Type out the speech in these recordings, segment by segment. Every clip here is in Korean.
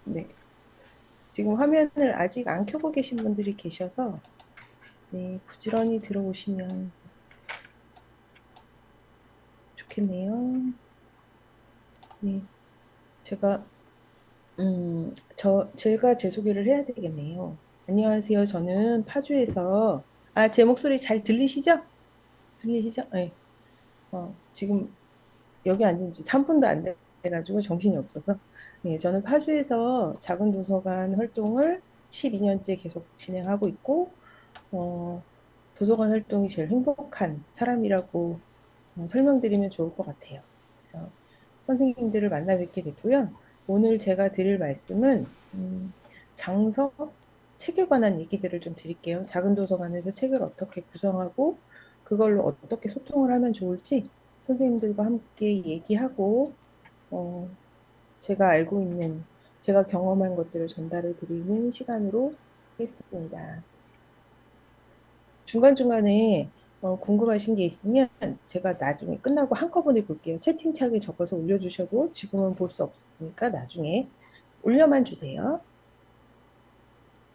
네. 지금 화면을 아직 안 켜고 계신 분들이 계셔서, 네, 부지런히 들어오시면 좋겠네요. 네. 제가, 제가 제 소개를 해야 되겠네요. 안녕하세요. 저는 파주에서, 제 목소리 잘 들리시죠? 들리시죠? 네. 지금 여기 앉은 지 3분도 안 돼가지고 정신이 없어서. 네, 저는 파주에서 작은 도서관 활동을 12년째 계속 진행하고 있고, 어, 도서관 활동이 제일 행복한 사람이라고 설명드리면 좋을 것 같아요. 그래서 선생님들을 만나 뵙게 됐고요. 오늘 제가 드릴 말씀은 장서, 책에 관한 얘기들을 좀 드릴게요. 작은 도서관에서 책을 어떻게 구성하고 그걸로 어떻게 소통을 하면 좋을지 선생님들과 함께 얘기하고 어, 제가 알고 있는, 제가 경험한 것들을 전달해 드리는 시간으로 하겠습니다. 중간중간에 궁금하신 게 있으면 제가 나중에 끝나고 한꺼번에 볼게요. 채팅창에 적어서 올려주셔도 지금은 볼 수 없으니까 나중에 올려만 주세요.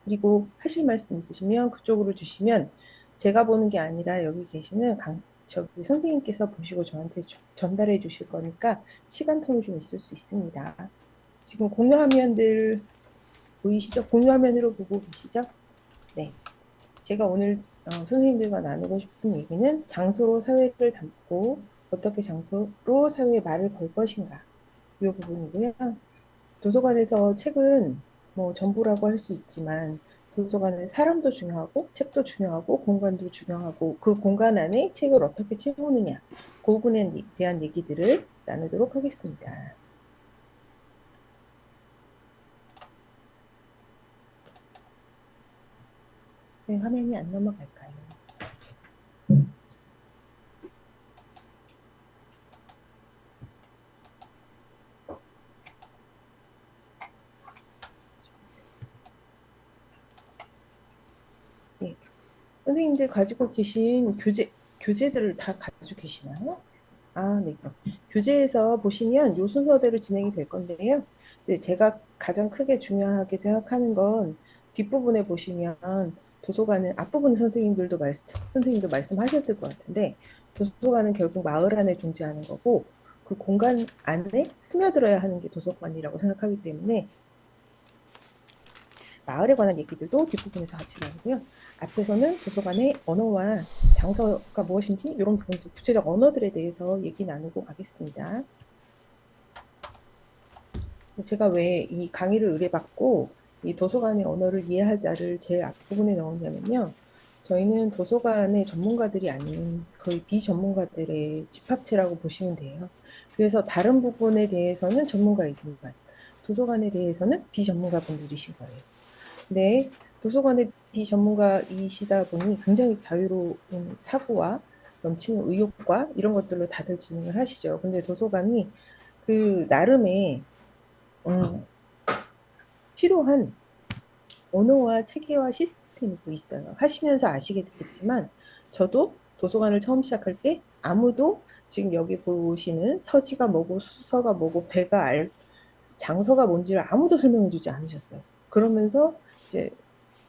그리고 하실 말씀 있으시면 그쪽으로 주시면 제가 보는 게 아니라 여기 계시는 저기 선생님께서 보시고 저한테 전달해 주실 거니까 시간 텀이 좀 있을 수 있습니다. 지금 공유 화면들 보이시죠? 공유 화면으로 보고 계시죠? 네. 제가 오늘 선생님들과 나누고 싶은 얘기는 장소로 사회를 담고 어떻게 장소로 사회에 말을 걸 것인가 이 부분이고요. 도서관에서 책은 뭐 전부라고 할 수 있지만 도서관은 사람도 중요하고 책도 중요하고 공간도 중요하고 그 공간 안에 책을 어떻게 채우느냐 그 부분에 대한 얘기들을 나누도록 하겠습니다. 네, 화면이 안 넘어갈까요? 네. 선생님들 가지고 계신 교재들을 다 가지고 계시나요? 네. 그럼 교재에서 보시면 요 순서대로 진행이 될 건데요. 네, 제가 가장 크게 중요하게 생각하는 건 뒷부분에 보시면 도서관은 앞부분 선생님도 말씀하셨을 것 같은데 도서관은 결국 마을 안에 존재하는 거고 그 공간 안에 스며들어야 하는 게 도서관이라고 생각하기 때문에 마을에 관한 얘기들도 뒷부분에서 같이 나누고요. 앞에서는 도서관의 언어와 장소가 무엇인지 이런 부분들 구체적 언어들에 대해서 얘기 나누고 가겠습니다. 제가 왜 이 강의를 의뢰받고 이 도서관의 언어를 이해하자를 제일 앞부분에 넣었냐면요. 저희는 도서관의 전문가들이 아닌 거의 비전문가들의 집합체라고 보시면 돼요. 그래서 다른 부분에 대해서는 전문가이지만 도서관에 대해서는 비전문가분들이신 거예요. 네, 도서관의 비전문가이시다 보니 굉장히 자유로운 사고와 넘치는 의욕과 이런 것들로 다들 진행을 하시죠. 근데 도서관이 그 나름의 음, 필요한 언어와 체계와 시스템이 또 있어요. 하시면서 아시게 되겠지만 저도 도서관을 처음 시작할 때 아무도 지금 여기 보시는 서지가 뭐고 수서가 뭐고 장서가 뭔지를 아무도 설명해 주지 않으셨어요. 그러면서 이제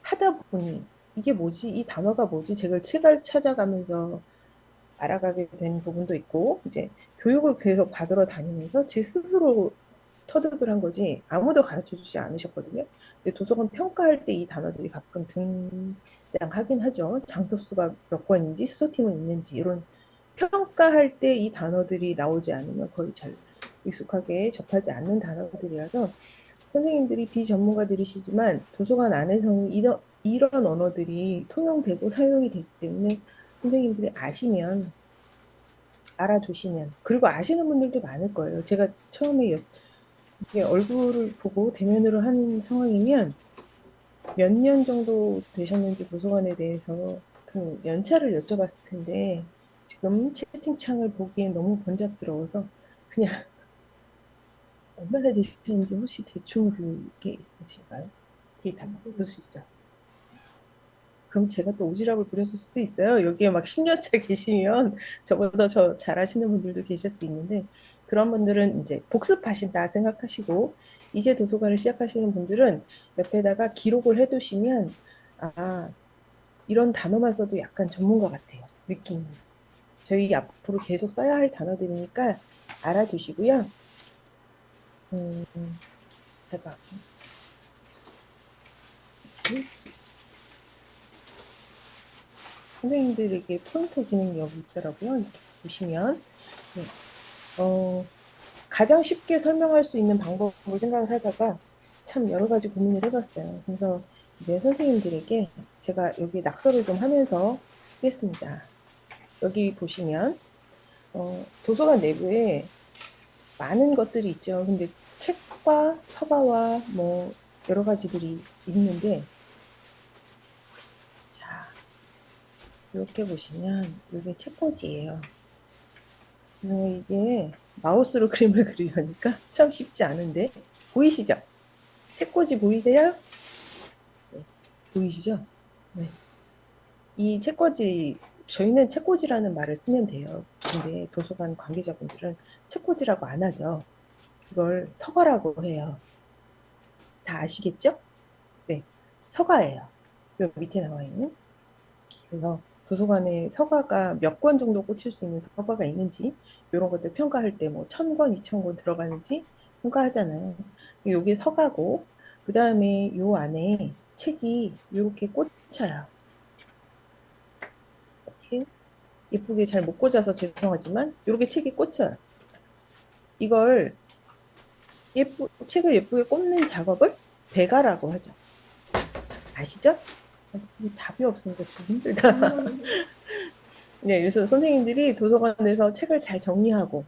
하다 보니 이게 뭐지? 이 단어가 뭐지? 책을 찾아가면서 알아가게 된 부분도 있고 이제 교육을 계속 받으러 다니면서 제 스스로 터득을 한 거지 아무도 가르쳐 주지 않으셨거든요. 근데 도서관 평가할 때 이 단어들이 가끔 등장하긴 하죠. 장소 수가 몇 권인지 수소팀은 있는지 이런 평가할 때 이 단어들이 나오지 않으면 거의 잘 익숙하게 접하지 않는 단어들이라서 선생님들이 비전문가들이시지만 도서관 안에서는 이런 언어들이 통용되고 사용이 되기 때문에 선생님들이 아시면 알아두시면 그리고 아시는 분들도 많을 거예요. 제가 처음에 이게 얼굴을 보고 대면으로 하는 상황이면 몇 년 정도 되셨는지 도서관에 대해서 그 연차를 여쭤봤을 텐데 지금 채팅창을 보기엔 너무 번잡스러워서 그냥 얼마나 되시는지 혹시 대충 그게 있으신가요? 그게 다 볼 수 있죠. 그럼 제가 또 오지랖을 부렸을 수도 있어요. 여기에 막 10년 차 계시면 저보다 저 잘하시는 분들도 계실 수 있는데 그런 분들은 이제 복습하신다 생각하시고, 이제 도서관을 시작하시는 분들은 옆에다가 기록을 해두시면, 아, 이런 단어만 써도 약간 전문가 같아요. 느낌이. 저희 앞으로 계속 써야 할 단어들이니까 알아두시고요. 음, 제가 선생님들에게 포인터 기능이 여기 있더라고요. 이렇게 보시면. 네. 가장 쉽게 설명할 수 있는 방법을 생각을 하다가 참 여러 가지 고민을 해봤어요. 그래서 이제 선생님들에게 제가 여기 낙서를 좀 하면서 하겠습니다. 여기 보시면 도서관 내부에 많은 것들이 있죠. 근데 책과 서가와 뭐 여러 가지들이 있는데, 자, 이렇게 보시면 이게 책꽂이예요. 그래서 이게 마우스로 그림을 그리려니까 참 쉽지 않은데, 보이시죠? 책꽂이 보이세요? 네, 보이시죠? 네. 이 책꽂이, 저희는 책꽂이라는 말을 쓰면 돼요. 근데 도서관 관계자분들은 책꽂이라고 안 하죠. 이걸 서가라고 해요. 다 아시겠죠? 네, 서가예요. 요 밑에 나와 있는. 그래서 도서관에 서가가 몇 권 정도 꽂힐 수 있는 서가가 있는지, 이런 것들 평가할 때 뭐 1000권, 2000권 들어가는지 평가하잖아요. 요게 서가고, 그 다음에 요 안에 책이 이렇게 꽂혀요. 이렇게 예쁘게 잘 못 꽂아서 죄송하지만 이렇게 책이 꽂혀요. 이걸 책을 예쁘게 꽂는 작업을 배가라고 하죠. 아시죠? 답이 없으니까 좀 힘들다. 네, 그래서 선생님들이 도서관에서 책을 잘 정리하고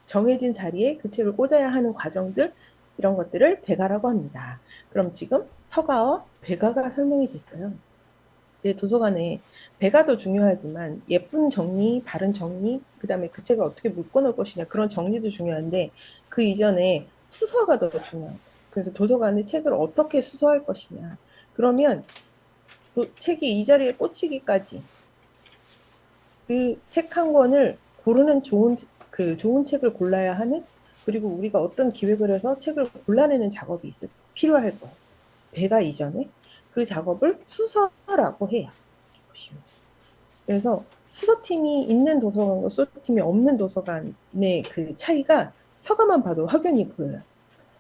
정해진 자리에 그 책을 꽂아야 하는 과정들, 이런 것들을 배가라고 합니다. 그럼 지금 서가와 배가가 설명이 됐어요. 네, 도서관에 배가도 중요하지만 예쁜 정리, 바른 정리, 그 다음에 그 책을 어떻게 묶어놓을 것이냐, 그런 정리도 중요한데 그 이전에 수서가 더 중요하죠. 그래서 도서관에 책을 어떻게 수서할 것이냐. 그러면 책이 이 자리에 꽂히기까지 그 책 한 권을 고르는 좋은 책을 골라야 하는, 그리고 우리가 어떤 기획을 해서 책을 골라내는 작업이 필요할 거예요. 배가 이전에 그 작업을 수서라고 해요. 이렇게 보시면. 그래서 수서팀이 있는 도서관과 수서팀이 없는 도서관의 그 차이가 서가만 봐도 확연히 보여요.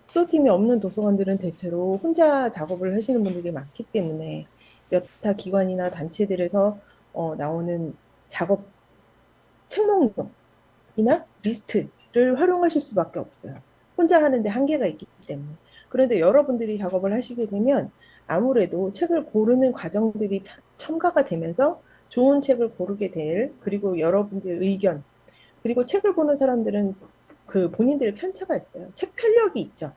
수서팀이 없는 도서관들은 대체로 혼자 작업을 하시는 분들이 많기 때문에 여타 기관이나 단체들에서 나오는 작업 책 목록이나 리스트를 활용하실 수밖에 없어요. 혼자 하는데 한계가 있기 때문에. 그런데 여러분들이 작업을 하시게 되면 아무래도 책을 고르는 과정들이 첨가가 되면서 좋은 책을 고르게 될, 그리고 여러분들의 의견, 그리고 책을 보는 사람들은 그 본인들의 편차가 있어요. 책 편력이 있죠.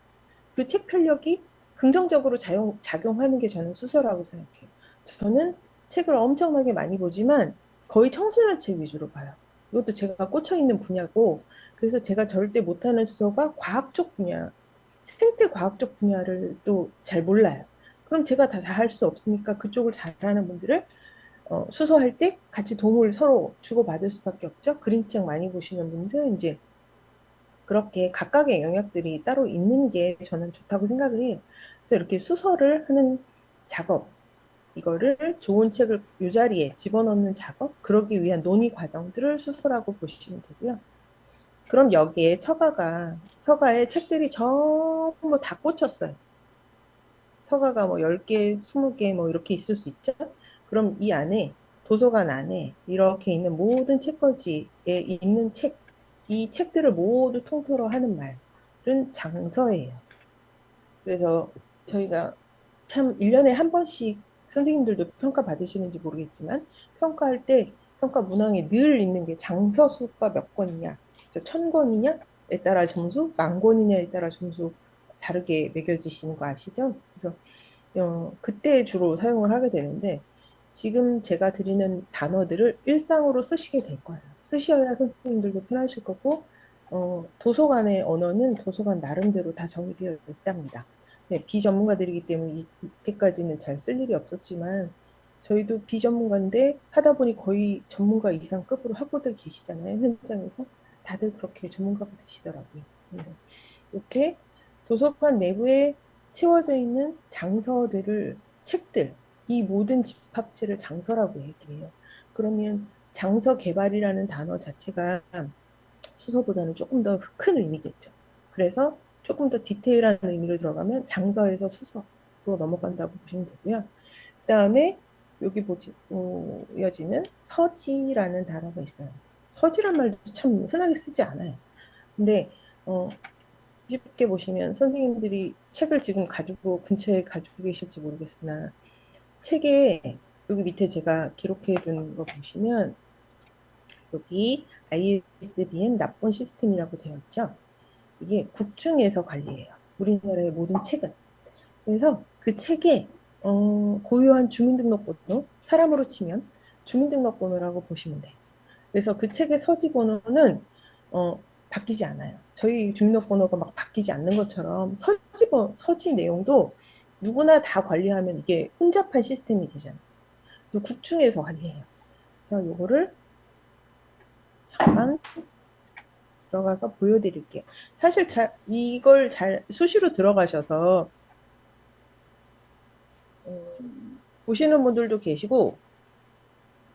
그 책 편력이 긍정적으로 작용하는 게 저는 수서라고 생각해요. 저는 책을 엄청나게 많이 보지만 거의 청소년 책 위주로 봐요. 이것도 제가 꽂혀 있는 분야고, 그래서 제가 절대 못하는 수서가 과학 쪽 분야, 생태 과학 쪽 분야를 또 잘 몰라요. 그럼 제가 다 잘 할 수 없으니까 그쪽을 잘하는 분들을 수서할 때 같이 도움을 서로 주고받을 수밖에 없죠. 그림책 많이 보시는 분들 이제 그렇게 각각의 영역들이 따로 있는 게 저는 좋다고 생각을 해요. 그래서 이렇게 수서를 하는 작업, 이거를 좋은 책을 이 자리에 집어넣는 작업, 그러기 위한 논의 과정들을 수서라고 보시면 되고요. 그럼 여기에 서가에 책들이 전부 다 꽂혔어요. 서가가 뭐 10개, 20개 뭐 이렇게 있을 수 있죠. 그럼 이 안에, 도서관 안에 이렇게 있는 모든 책꽂이에 있는 이 책들을 모두 통틀어 하는 말은 장서예요. 그래서 저희가 참 1년에 한 번씩 선생님들도 평가 받으시는지 모르겠지만 평가할 때 평가 문항에 늘 있는 게 장서 수가 몇 권이냐, 그래서 1000권이냐에 따라 점수, 10,000권이냐에 따라 점수 다르게 매겨지시는 거 아시죠? 그래서 그때 주로 사용을 하게 되는데, 지금 제가 드리는 단어들을 일상으로 쓰시게 될 거예요. 쓰셔야 선생님들도 편하실 거고, 도서관의 언어는 도서관 나름대로 다 정의되어 있답니다. 네, 비전문가들이기 때문에 이때까지는 잘 쓸 일이 없었지만, 저희도 비전문가인데 하다 보니 거의 전문가 이상 급으로 하고들 계시잖아요, 현장에서. 다들 그렇게 전문가가 되시더라고요. 그래서 이렇게 도서관 내부에 채워져 있는 장서들을, 책들, 이 모든 집합체를 장서라고 얘기해요. 그러면 장서 개발이라는 단어 자체가 수서보다는 조금 더 큰 의미겠죠. 그래서 조금 더 디테일한 의미로 들어가면 장서에서 수서로 넘어간다고 보시면 되고요. 그 다음에 여기 이어지는 서지라는 단어가 있어요. 서지란 말도 참 흔하게 쓰지 않아요. 근데 쉽게 보시면 선생님들이 책을 지금 가지고 근처에 가지고 계실지 모르겠으나 책에 여기 밑에 제가 기록해 둔 거 보시면 여기 ISBN 납본 시스템이라고 되어 있죠. 이게 국중에서 관리해요. 우리나라의 모든 책은. 그래서 그 책에 고유한 주민등록번호, 사람으로 치면 주민등록번호라고 보시면 돼요. 그래서 그 책의 서지 번호는 바뀌지 않아요. 저희 주민등록번호가 막 바뀌지 않는 것처럼 서지 내용도 누구나 다 관리하면 이게 혼잡한 시스템이 되잖아요. 그래서 국중에서 관리해요. 그래서 요거를 잠깐 들어가서 보여드릴게요. 사실 이걸 잘 수시로 들어가셔서 보시는 분들도 계시고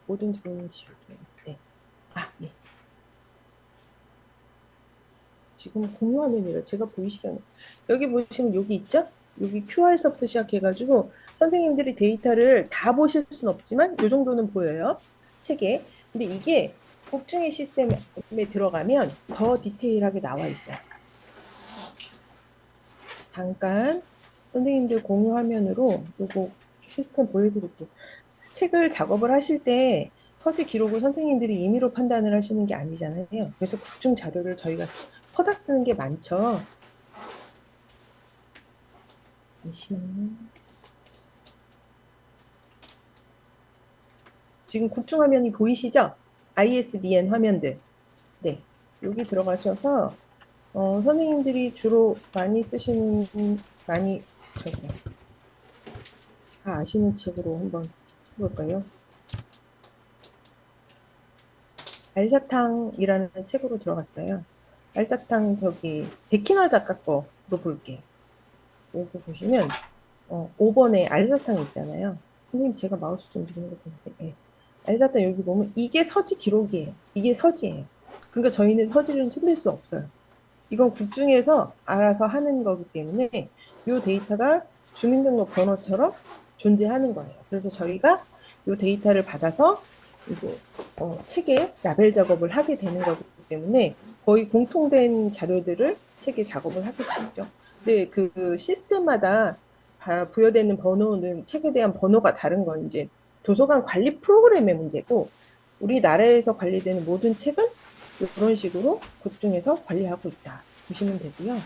모든 질문 지울게요. 네. 네. 지금 공유 화면이라 제가 보이시려나? 여기 보시면 여기 있죠? 여기 QR서부터 시작해가지고 선생님들이 데이터를 다 보실 수는 없지만 이 정도는 보여요. 책에. 근데 이게 국중의 시스템에 들어가면 더 디테일하게 나와 있어요. 잠깐 선생님들 공유 화면으로 요거 시스템 보여드릴게요. 책을 작업을 하실 때 서지 기록을 선생님들이 임의로 판단을 하시는 게 아니잖아요. 그래서 국중 자료를 저희가 퍼다 쓰는 게 많죠. 잠시만요. 지금 국중 화면이 보이시죠? ISBN 화면들. 네. 여기 들어가셔서 선생님들이 주로 많이 쓰시는 저기 다 아시는 책으로 한번 해볼까요? 알사탕이라는 책으로 들어갔어요. 알사탕 저기 백희나 작가 거로 볼게요. 여기 보시면 5번에 알사탕 있잖아요. 선생님 제가 마우스 좀 움직이는 거 보세요. 네. 알사탕 여기 보면 이게 서지 기록이에요. 이게 서지예요. 그러니까 저희는 서지를 손댈 수 없어요. 이건 국중에서 알아서 하는 거기 때문에 이 데이터가 주민등록 번호처럼 존재하는 거예요. 그래서 저희가 이 데이터를 받아서 이제 책에 라벨 작업을 하게 되는 거기 때문에 거의 공통된 자료들을 책에 작업을 하게 되죠. 근데 그 시스템마다 부여되는 번호는 책에 대한 번호가 다른 건 이제 도서관 관리 프로그램의 문제고 우리나라에서 관리되는 모든 책은 이런 식으로 국중에서 관리하고 있다 보시면 되고요.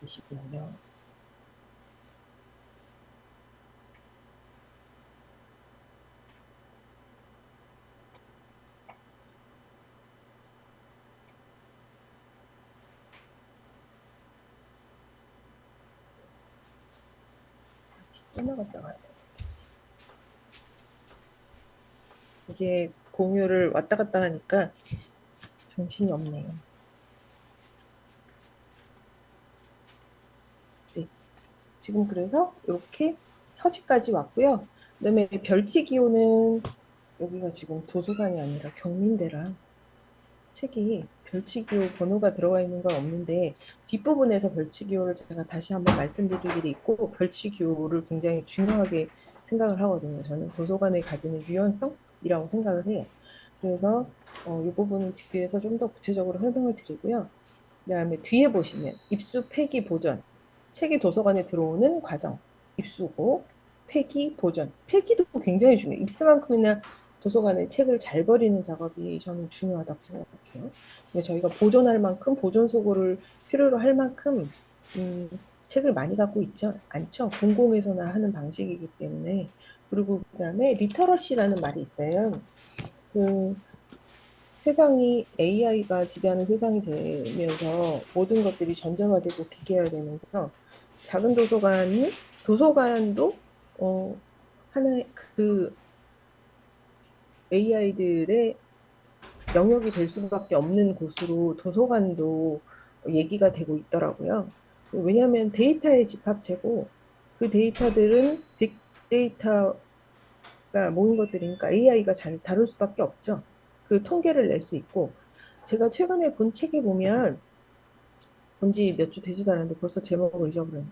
보시면요. 또 나갔다가 이게 공유를 왔다 갔다 하니까 정신이 없네요. 네. 지금 그래서 이렇게 서지까지 왔고요. 그다음에 별치기호는 여기가 지금 도서관이 아니라 경민대라 책이 별치기호 번호가 들어가 있는 건 없는데 뒷부분에서 별치기호를 제가 다시 한번 말씀드릴 게 있고 별치기호를 굉장히 중요하게 생각을 하거든요. 저는 도서관에 가지는 유연성이라고 생각을 해요. 그래서 이 부분은 뒤에서 좀 더 구체적으로 설명을 드리고요. 그 다음에 뒤에 보시면 입수, 폐기, 보존 책이 도서관에 들어오는 과정 입수고 폐기, 보존 폐기도 굉장히 중요해요. 입수만큼이나 도서관에 책을 잘 버리는 작업이 저는 중요하다고 생각해요. 근데 저희가 보존할 만큼 보존 소고를 필요로 할 만큼 책을 많이 갖고 있죠 않죠. 공공에서나 하는 방식이기 때문에. 그리고 그다음에 리터러시라는 말이 있어요. 그 세상이 AI가 지배하는 세상이 되면서 모든 것들이 전자화되고 기계화되면서 작은 도서관도 하나의 그 AI들의 영역이 될 수밖에 없는 곳으로 도서관도 얘기가 되고 있더라고요. 왜냐하면 데이터의 집합체고 그 데이터들은 빅데이터가 모인 것들이니까 AI가 잘 다룰 수밖에 없죠. 그 통계를 낼 수 있고 제가 최근에 본 책에 보면 본지 몇 주 되지도 않았는데 벌써 제목을 잊어버렸네.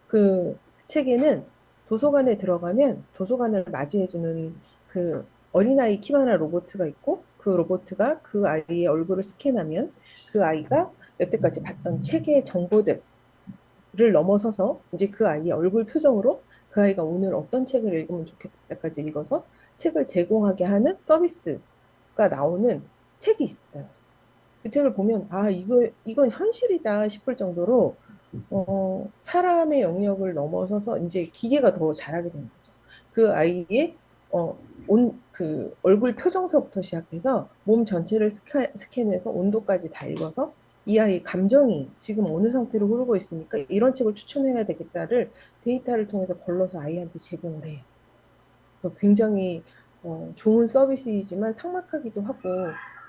그 책에는 도서관에 들어가면 도서관을 맞이해주는 그 어린아이 키만한 로봇가 있고 그 로봇가 그 아이의 얼굴을 스캔하면 그 아이가 여태까지 봤던 책의 정보들을 넘어서서 이제 그 아이의 얼굴 표정으로 그 아이가 오늘 어떤 책을 읽으면 좋겠다까지 읽어서 책을 제공하게 하는 서비스가 나오는 책이 있어요. 그 책을 보면 아 이건 현실이다 싶을 정도로 사람의 영역을 넘어서서 이제 기계가 더 잘하게 되는 거죠. 그 아이의 그 얼굴 표정서부터 시작해서 몸 전체를 스캔해서 온도까지 다 읽어서 이 아이의 감정이 지금 어느 상태로 흐르고 있으니까 이런 책을 추천해야 되겠다를 데이터를 통해서 걸러서 아이한테 제공을 해요. 굉장히 좋은 서비스이지만 삭막하기도 하고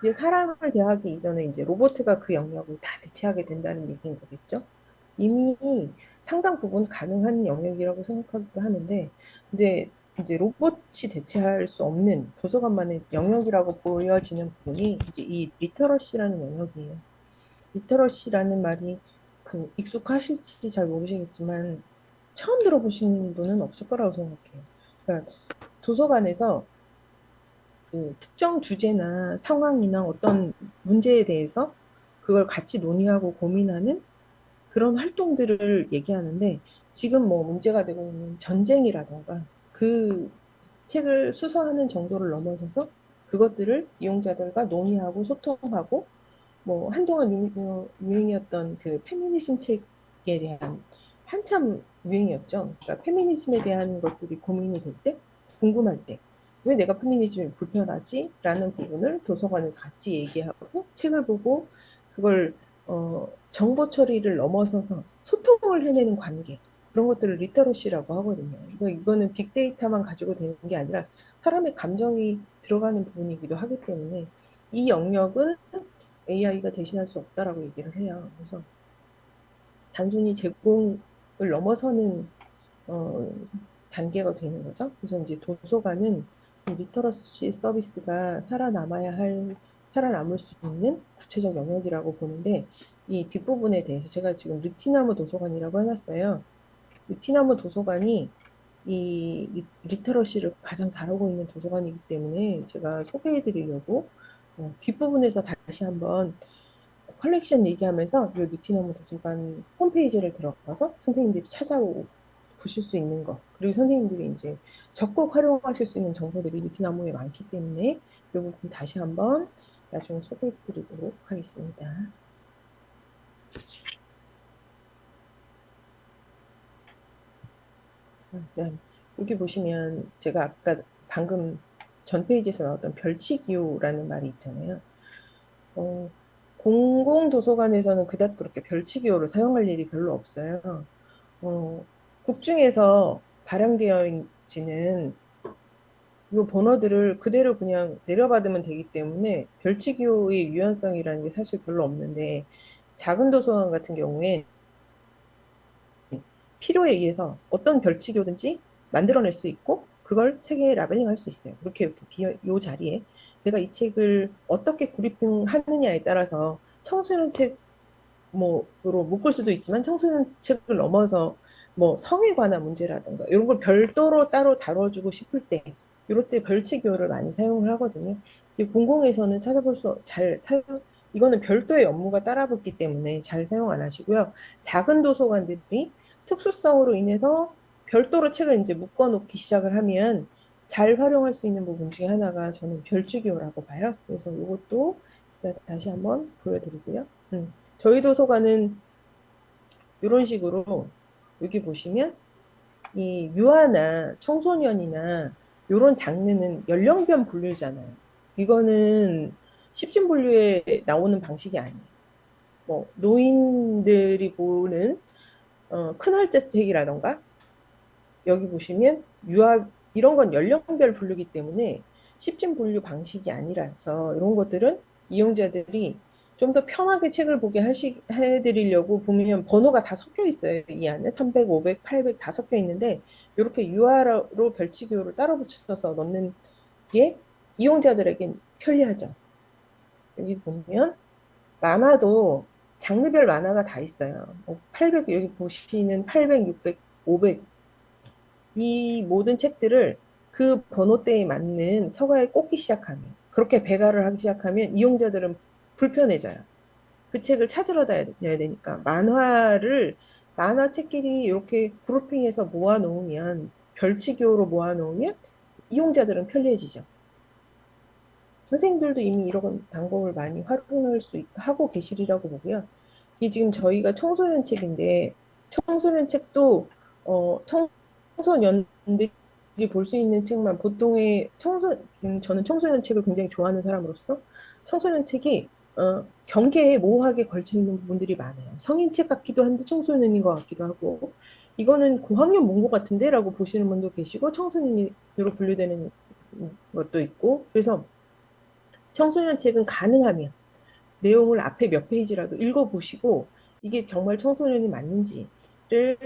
이제 사람을 대하기 이전에 이제 로봇가 그 영역을 다 대체하게 된다는 얘기인 거겠죠. 이미 상당 부분 가능한 영역이라고 생각하기도 하는데 이제 로봇이 대체할 수 없는 도서관만의 영역이라고 보여지는 부분이 이제 이 리터러시라는 영역이에요. 리터러시라는 말이 그 익숙하실지 잘 모르시겠지만 처음 들어보신 분은 없을 거라고 생각해요. 그러니까 도서관에서 그 특정 주제나 상황이나 어떤 문제에 대해서 그걸 같이 논의하고 고민하는 그런 활동들을 얘기하는데 지금 뭐 문제가 되고 있는 전쟁이라던가 그 책을 수서하는 정도를 넘어서서 그것들을 이용자들과 논의하고 소통하고 뭐 한동안 유행이었던 그 페미니즘 책에 대한 한참 유행이었죠. 그러니까 페미니즘에 대한 것들이 고민이 될 때, 궁금할 때, 왜 내가 페미니즘이 불편하지? 라는 부분을 도서관에서 같이 얘기하고 책을 보고 그걸 정보 처리를 넘어서서 소통을 해내는 관계. 그런 것들을 리터러시라고 하거든요. 이거는 빅데이터만 가지고 되는 게 아니라 사람의 감정이 들어가는 부분이기도 하기 때문에 이 영역은 AI가 대신할 수 없다라고 얘기를 해요. 그래서 단순히 제공을 넘어서는 어, 단계가 되는 거죠. 그래서 이제 도서관은 이 리터러시 서비스가 살아남을 수 있는 구체적 영역이라고 보는데 이 뒷부분에 대해서 제가 지금 느티나무 도서관이라고 해놨어요. 느티나무 도서관이 이 리터러시를 가장 잘하고 있는 도서관이기 때문에 제가 소개해 드리려고 뒷부분에서 다시 한번 컬렉션 얘기하면서 이 느티나무 도서관 홈페이지를 들어가서 선생님들이 찾아보실 수 있는 거 그리고 선생님들이 이제 적극 활용하실 수 있는 정보들이 느티나무에 많기 때문에 이 부분 다시 한번 나중에 소개해 드리도록 하겠습니다. 네. 여기 보시면 제가 아까 방금 전 페이지에서 나왔던 별치기호라는 말이 있잖아요. 어, 공공도서관에서는 그닥 그렇게 별치기호를 사용할 일이 별로 없어요. 어, 국중에서 발행되어지는 이 번호들을 그대로 그냥 내려받으면 되기 때문에 별치기호의 유연성이라는 게 사실 별로 없는데 작은 도서관 같은 경우에 필요에 의해서 어떤 별치기호든지 만들어낼 수 있고 그걸 책에 라벨링할 수 있어요. 이렇게 이 자리에 내가 이 책을 어떻게 구리핑하느냐에 따라서 청소년 책 뭐로 묶을 수도 있지만 청소년 책을 넘어서 뭐 성에 관한 문제라든가 이런 걸 별도로 따로 다뤄주고 싶을 때 이럴 때 별치기호를 많이 사용을 하거든요. 공공에서는 찾아볼 수 잘 사용 이거는 별도의 업무가 따라 붙기 때문에 잘 사용 안 하시고요. 작은 도서관들이 특수성으로 인해서 별도로 책을 이제 묶어놓기 시작을 하면 잘 활용할 수 있는 부분 중에 하나가 저는 별치기호라고 봐요. 그래서 이것도 다시 한번 보여드리고요. 저희 도서관은 이런 식으로 여기 보시면 이 유아나 청소년이나 이런 장르는 연령별 분류잖아요. 이거는 십진 분류에 나오는 방식이 아니에요. 뭐 노인들이 보는 큰 활자책이라던가 여기 보시면 유아 이런 건 연령별 분류기 때문에 10진 분류 방식이 아니라서 이런 것들은 이용자들이 좀 더 편하게 책을 보게 해드리려고 보면 번호가 다 섞여 있어요. 이 안에 300, 500, 800 다 섞여 있는데 이렇게 UR로 별치기호를 따로 붙여서 넣는 게 이용자들에겐 편리하죠. 여기 보면 만화도 장르별 만화가 다 있어요. 800, 여기 보시는 800, 600, 500 이 모든 책들을 그 번호대에 맞는 서가에 꽂기 시작하면 그렇게 배가를 하기 시작하면 이용자들은 불편해져요. 그 책을 찾으러 다녀야 되니까 만화책끼리 이렇게 그룹핑해서 모아놓으면 별치기호로 모아놓으면 이용자들은 편리해지죠. 선생님들도 이미 이런 방법을 많이 활용할 하고 계시리라고 보고요. 이게 지금 저희가 청소년 책인데 청소년 책도 청소년들이 볼 수 있는 책만 보통의 저는 청소년 책을 굉장히 좋아하는 사람으로서 청소년 책이 경계에 모호하게 걸쳐 있는 부분들이 많아요. 성인 책 같기도 한데 청소년인 것 같기도 하고 이거는 고학년 문고 같은데라고 보시는 분도 계시고 청소년으로 분류되는 것도 있고 그래서 청소년 책은 가능하면 내용을 앞에 몇 페이지라도 읽어보시고 이게 정말 청소년이 맞는지를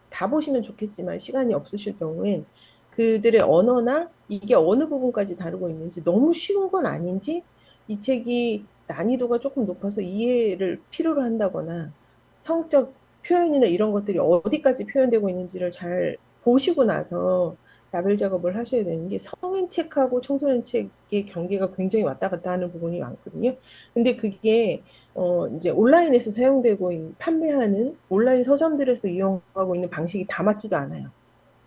다 보시면 좋겠지만 시간이 없으실 경우엔 그들의 언어나 이게 어느 부분까지 다루고 있는지 너무 쉬운 건 아닌지 이 책이 난이도가 조금 높아서 이해를 필요로 한다거나 성적 표현이나 이런 것들이 어디까지 표현되고 있는지를 잘 보시고 나서 라벨 작업을 하셔야 되는 게 성인 책하고 청소년 책의 경계가 굉장히 왔다 갔다 하는 부분이 많거든요. 근데 그게 이제 온라인에서 사용되고 있는 판매하는 온라인 서점들에서 이용하고 있는 방식이 다 맞지도 않아요.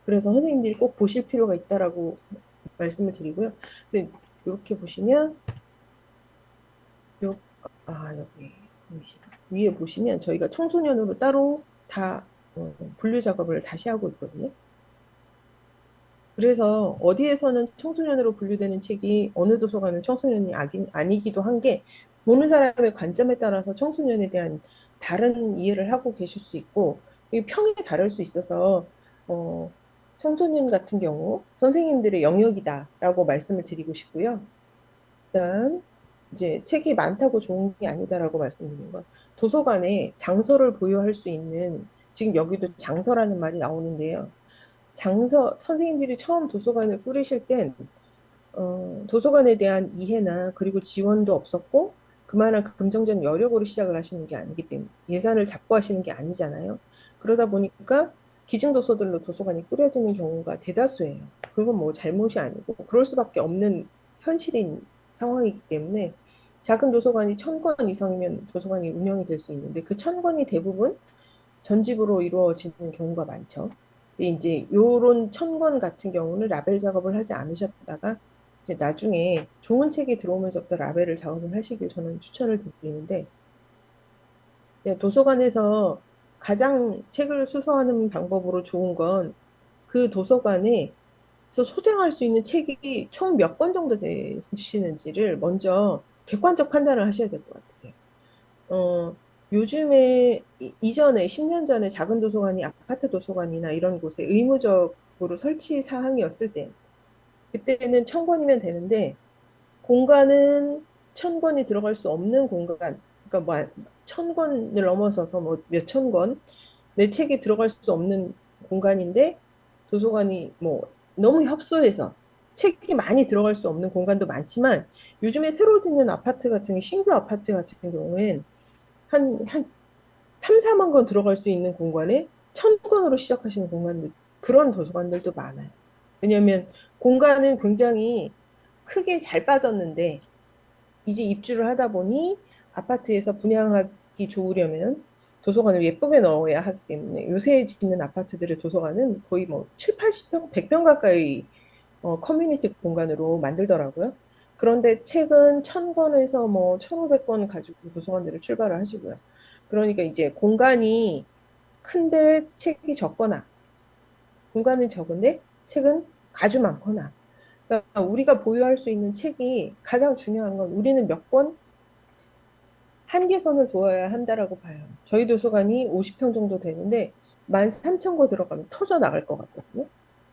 그래서 선생님들이 꼭 보실 필요가 있다라고 말씀을 드리고요. 이렇게 보시면 요, 여기 위에 보시면 저희가 청소년으로 따로 다 분류 작업을 다시 하고 있거든요. 그래서 어디에서는 청소년으로 분류되는 책이 어느 도서관은 청소년이 아니기도 한 게 보는 사람의 관점에 따라서 청소년에 대한 다른 이해를 하고 계실 수 있고 평이 다를 수 있어서 어, 청소년 같은 경우 선생님들의 영역이다라고 말씀을 드리고 싶고요. 일단 이제 책이 많다고 좋은 게 아니다라고 말씀드린 건 도서관에 장서를 보유할 수 있는 지금 여기도 장서라는 말이 나오는데요. 선생님들이 처음 도서관을 꾸리실 땐, 도서관에 대한 이해나 그리고 지원도 없었고, 그만한 긍정적 여력으로 시작을 하시는 게 아니기 때문에, 예산을 잡고 하시는 게 아니잖아요. 그러다 보니까 기증도서들로 도서관이 꾸려지는 경우가 대다수예요. 그건 뭐 잘못이 아니고, 그럴 수밖에 없는 현실인 상황이기 때문에, 작은 도서관이 1000권 이상이면 도서관이 운영이 될 수 있는데, 그 1000권이 대부분 전집으로 이루어지는 경우가 많죠. 근데 이제 요런 천권 같은 경우는 라벨 작업을 하지 않으셨다가 이제 나중에 좋은 책이 들어오면서부터 라벨을 작업을 하시길 저는 추천을 드리는데 도서관에서 가장 책을 수서하는 방법으로 좋은 건 그 도서관에서 소장할 수 있는 책이 총 몇 권 정도 되시는지를 먼저 객관적 판단을 하셔야 될 것 같아요. 어, 요즘에 이전에 10년 전에 작은 도서관이 아파트 도서관이나 이런 곳에 의무적으로 설치 사항이었을 때 그때는 1000권이면 되는데 공간은 1000권이 들어갈 수 없는 공간 그러니까 뭐 1000권을 넘어서서 뭐 몇천 권 내 책이 들어갈 수 없는 공간인데 도서관이 뭐 너무 협소해서 책이 많이 들어갈 수 없는 공간도 많지만 요즘에 새로 짓는 아파트 같은 신규 아파트 같은 경우엔 한 3, 4만 권 들어갈 수 있는 공간에 1000권으로 시작하시는 공간들, 그런 도서관들도 많아요. 왜냐하면 공간은 굉장히 크게 잘 빠졌는데 이제 입주를 하다 보니 아파트에서 분양하기 좋으려면 도서관을 예쁘게 넣어야 하기 때문에 요새 짓는 아파트들의 도서관은 거의 뭐 7, 80평, 100평 가까이 커뮤니티 공간으로 만들더라고요. 그런데 책은 1000권에서 뭐 1500권 가지고 도서관들을 출발을 하시고요. 그러니까 이제 공간이 큰데 책이 적거나 공간은 적은데 책은 아주 많거나 그러니까 우리가 보유할 수 있는 책이 가장 중요한 건 우리는 몇 권 한계선을 두어야 한다라고 봐요. 저희 도서관이 50평 정도 되는데 13,000권 들어가면 터져 나갈 것 같거든요.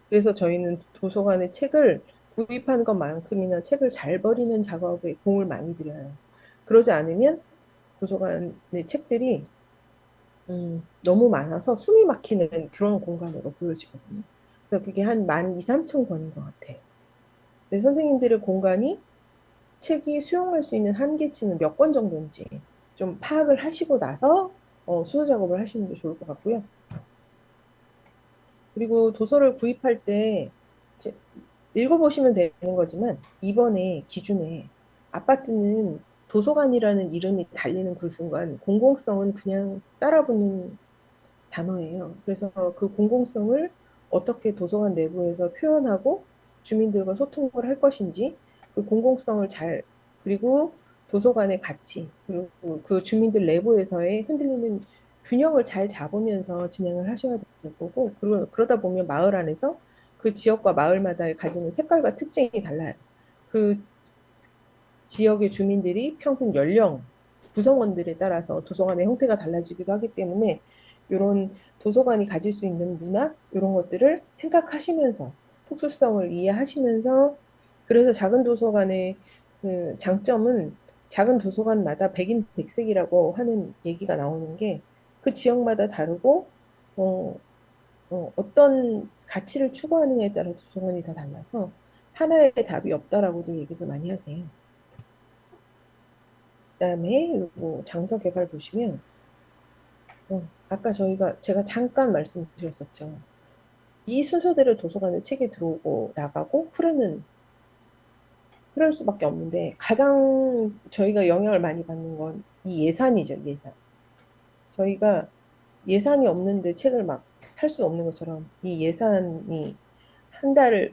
그래서 저희는 도서관의 책을 구입하는 것만큼이나 책을 잘 버리는 작업에 공을 많이 들여요. 그러지 않으면 도서관의 책들이 너무 많아서 숨이 막히는 그런 공간으로 보여지거든요. 그래서 그게 한 12,000, 3,000권인 것 같아요. 근데 선생님들의 공간이 책이 수용할 수 있는 한계치는 몇 권 정도인지 좀 파악을 하시고 나서 수호 작업을 하시는 게 좋을 것 같고요. 그리고 도서를 구입할 때 이제 읽어보시면 되는 거지만 이번에 기준에 아파트는 도서관이라는 이름이 달리는 그 순간 공공성은 그냥 따라붙는 단어예요. 그래서 그 공공성을 어떻게 도서관 내부에서 표현하고 주민들과 소통을 할 것인지 그 공공성을 잘 그리고 도서관의 가치 그리고 그 주민들 내부에서의 흔들리는 균형을 잘 잡으면서 진행을 하셔야 될 거고 그러다 보면 마을 안에서 그 지역과 마을마다 가지는 색깔과 특징이 달라요. 그 지역의 주민들이 평균 연령, 구성원들에 따라서 도서관의 형태가 달라지기도 하기 때문에 이런 도서관이 가질 수 있는 문화 이런 것들을 생각하시면서 특수성을 이해하시면서 그래서 작은 도서관의 그 장점은 작은 도서관마다 백인 백색이라고 하는 얘기가 나오는 게 그 지역마다 다르고 어떤 가치를 추구하느냐에 따라 도서관이 다 달라서 하나의 답이 없다라고도 얘기도 많이 하세요. 그다음에 요거 장서 개발 보시면 아까 제가 잠깐 말씀드렸었죠. 이 순서대로 도서관에 책이 들어오고 나가고 흐를 수밖에 없는데 가장 저희가 영향을 많이 받는 건 이 예산이죠, 예산. 저희가 예산이 없는데 책을 막 살 수 없는 것처럼 이 예산이 한 달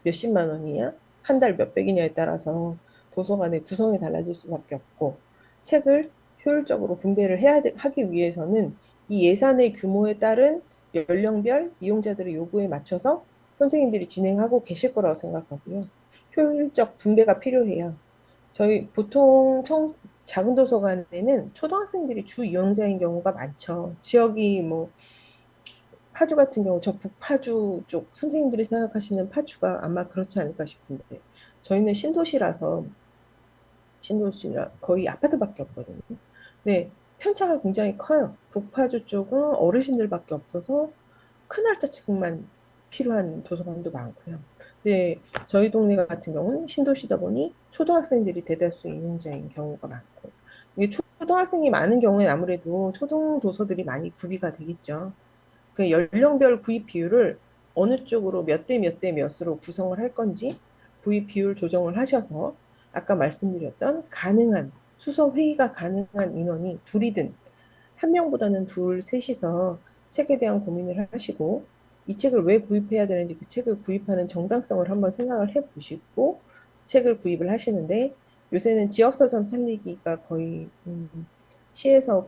몇십만 원이냐, 한 달 몇백이냐에 따라서 도서관의 구성이 달라질 수밖에 없고 책을 효율적으로 분배를 하기 위해서는 이 예산의 규모에 따른 연령별 이용자들의 요구에 맞춰서 선생님들이 진행하고 계실 거라고 생각하고요. 효율적 분배가 필요해요. 저희 보통 작은 도서관에는 초등학생들이 주 이용자인 경우가 많죠. 지역이 뭐 파주 같은 경우 저 북파주 쪽 선생님들이 생각하시는 파주가 아마 그렇지 않을까 싶은데 저희는 신도시라 거의 아파트밖에 없거든요. 네, 편차가 굉장히 커요. 북파주 쪽은 어르신들밖에 없어서 큰 활자책만 필요한 도서관도 많고요. 네, 저희 동네 같은 경우는 신도시다 보니 초등학생들이 대다수 이용자인 경우가 많고 이게 초등학생이 많은 경우에 아무래도 초등 도서들이 많이 구비가 되겠죠. 그 연령별 구입 비율을 어느 쪽으로 몇 대 몇 대 몇으로 구성을 할 건지 구입 비율 조정을 하셔서 아까 말씀드렸던 가능한 수서 회의가 가능한 인원이 둘이든 한 명보다는 둘, 셋이서 책에 대한 고민을 하시고 이 책을 왜 구입해야 되는지 그 책을 구입하는 정당성을 한번 생각을 해보시고 책을 구입을 하시는데 요새는 지역서점 살리기가 거의 시에서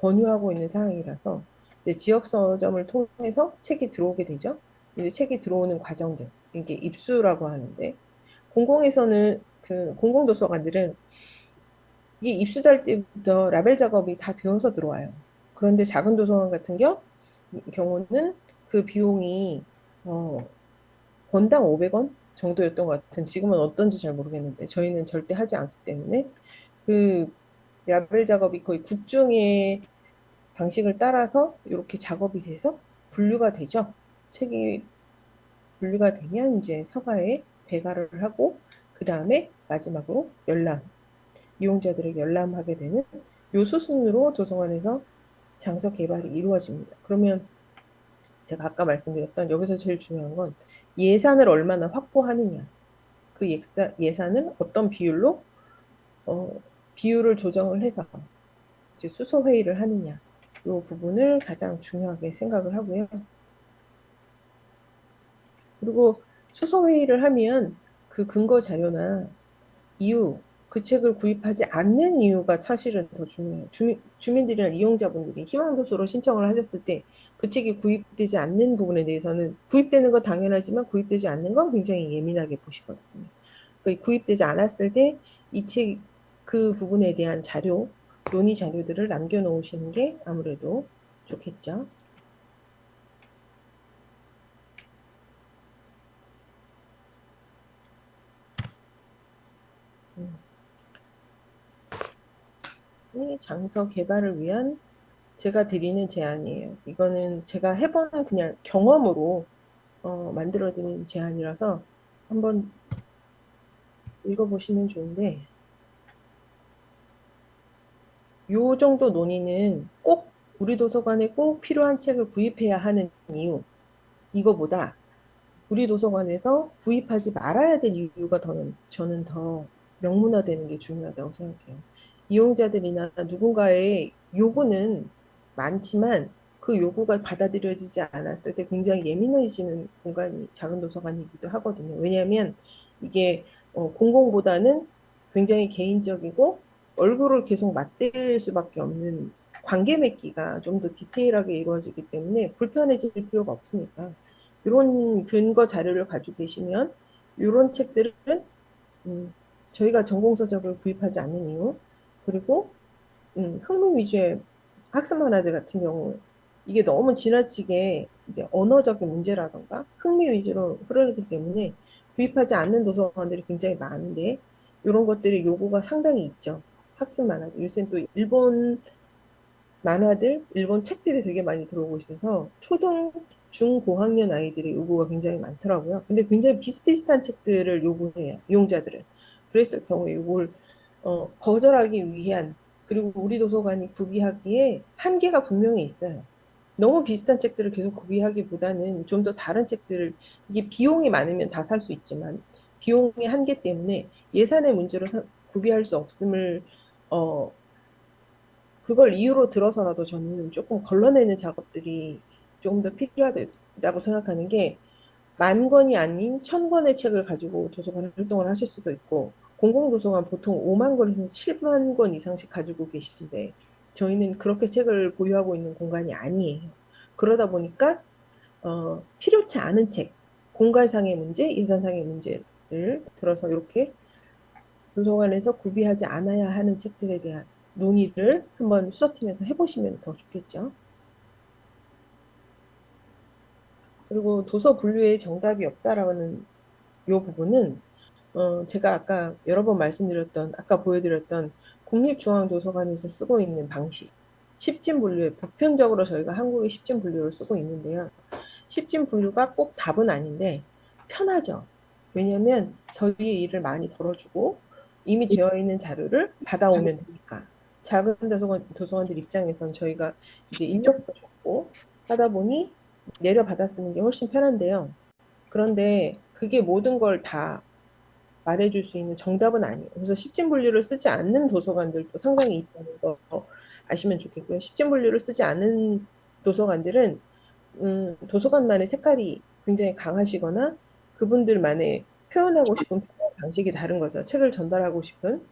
권유하고 있는 상황이라서 이제 지역 서점을 통해서 책이 들어오게 되죠. 이제 책이 들어오는 과정들, 이게 입수라고 하는데, 공공도서관들은 이게 입수될 때부터 라벨 작업이 다 되어서 들어와요. 그런데 작은 도서관 같은 경우는 그 비용이 어, 권당 500원 정도였던 것 같은 지금은 어떤지 잘 모르겠는데 저희는 절대 하지 않기 때문에 그 라벨 작업이 거의 국중의 방식을 따라서 이렇게 작업이 돼서 분류가 되죠. 책이 분류가 되면 이제 서가에 배가를 하고 그 다음에 마지막으로 이용자들에게 열람하게 되는 요 수순으로 도서관에서 장서 개발이 이루어집니다. 그러면 제가 아까 말씀드렸던 여기서 제일 중요한 건 예산을 얼마나 확보하느냐. 그 예산을 어떤 어, 비율을 조정을 해서 이제 수소 회의를 하느냐. 이 부분을 가장 중요하게 생각을 하고요. 그리고 수소 회의를 하면 그 근거 자료나 이유, 그 책을 구입하지 않는 이유가 사실은 더 중요해요. 주민들이나 이용자분들이 희망도서로 신청을 하셨을 때 그 책이 구입되지 않는 부분에 대해서는 구입되는 건 당연하지만 구입되지 않는 건 굉장히 예민하게 보시거든요. 그 구입되지 않았을 때 이 그 부분에 대한 논의 자료들을 남겨놓으시는 게 아무래도 좋겠죠. 도서관의 장서 개발을 위한 제가 드리는 제안이에요. 이거는 제가 해본 그냥 경험으로 만들어드린 제안이라서 한번 읽어보시면 좋은데, 요 정도 논의는 꼭 우리 도서관에 꼭 필요한 책을 구입해야 하는 이유, 이거보다 우리 도서관에서 구입하지 말아야 될 이유가 저는 더 명문화되는 게 중요하다고 생각해요. 이용자들이나 누군가의 요구는 많지만 그 요구가 받아들여지지 않았을 때 굉장히 예민해지는 공간이 작은 도서관이기도 하거든요. 왜냐하면 이게 공공보다는 굉장히 개인적이고 얼굴을 계속 맞댈 수밖에 없는 관계 맺기가 좀 더 디테일하게 이루어지기 때문에 불편해질 필요가 없으니까 이런 근거 자료를 가지고 계시면 이런 책들은 음, 저희가 전공서적을 구입하지 않는 이유, 그리고 학문 위주의 학습 만화들 같은 경우 이게 너무 지나치게 이제 언어적인 문제라던가 흥미 위주로 흐르기 때문에 구입하지 않는 도서관들이 굉장히 많은데 이런 것들이 요구가 상당히 있죠. 학습 만화들. 요새는 또 일본 만화들, 일본 책들이 되게 많이 들어오고 있어서 초등, 중, 고학년 아이들의 요구가 굉장히 많더라고요. 근데 굉장히 비슷비슷한 책들을 요구해요, 이용자들은. 그랬을 경우에 이걸 거절하기 위한, 그리고 우리 도서관이 구비하기에 한계가 분명히 있어요. 너무 비슷한 책들을 계속 구비하기보다는 좀 더 다른 책들을, 이게 비용이 많으면 다 살 수 있지만 비용의 한계 때문에 예산의 문제로 구비할 수 없음을 어, 그걸 이유로 들어서라도 저는 조금 걸러내는 작업들이 조금 더 필요하다고 생각하는 게 만 권이 아닌 천 권의 책을 가지고 도서관 활동을 하실 수도 있고 공공도서관 보통 5만 권에서 7만 권 이상씩 가지고 계시는데 저희는 그렇게 책을 보유하고 있는 공간이 아니에요. 그러다 보니까 필요치 않은 책, 공간상의 문제, 예산상의 문제를 들어서 이렇게 도서관에서 구비하지 않아야 하는 책들에 대한 논의를 한번 수서팀에서 해보시면 더 좋겠죠. 그리고 도서 분류에 정답이 없다라는 이 부분은 제가 아까 여러 번 말씀드렸던, 아까 보여드렸던 국립중앙도서관에서 쓰고 있는 방식, 십진 분류에 보편적으로 저희가 한국의 십진 분류를 쓰고 있는데요. 십진 분류가 꼭 답은 아닌데 편하죠. 왜냐하면 저희의 일을 많이 덜어주고 이미 되어 있는 자료를 받아오면 되니까. 작은 도서관들 입장에선 저희가 이제 인력도 적고 하다 보니 내려받아 쓰는 게 훨씬 편한데요. 그런데 그게 모든 걸 다 말해줄 수 있는 정답은 아니에요. 그래서 십진 분류를 쓰지 않는 도서관들도 상당히 있다는 거 아시면 좋겠고요. 십진 분류를 쓰지 않는 도서관들은 도서관만의 색깔이 굉장히 강하시거나 그분들만의 표현하고 싶은 표현 방식이 다른 거죠. 책을 전달하고 싶은.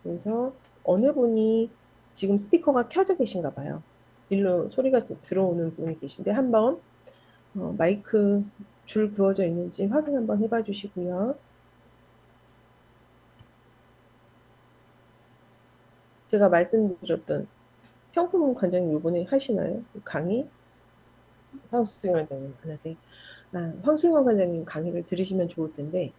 그래서 어느 분이 지금 스피커가 켜져 계신가 봐요. 일로 소리가 들어오는 분이 계신데 한번 마이크 줄 그어져 있는지 확인 한번 해봐 주시고요. 제가 말씀드렸던 평품 관장님 이번에 하시나요? 강의? 황수영 관장님 안 하세요? 황수영 관장님 강의를 들으시면 좋을 텐데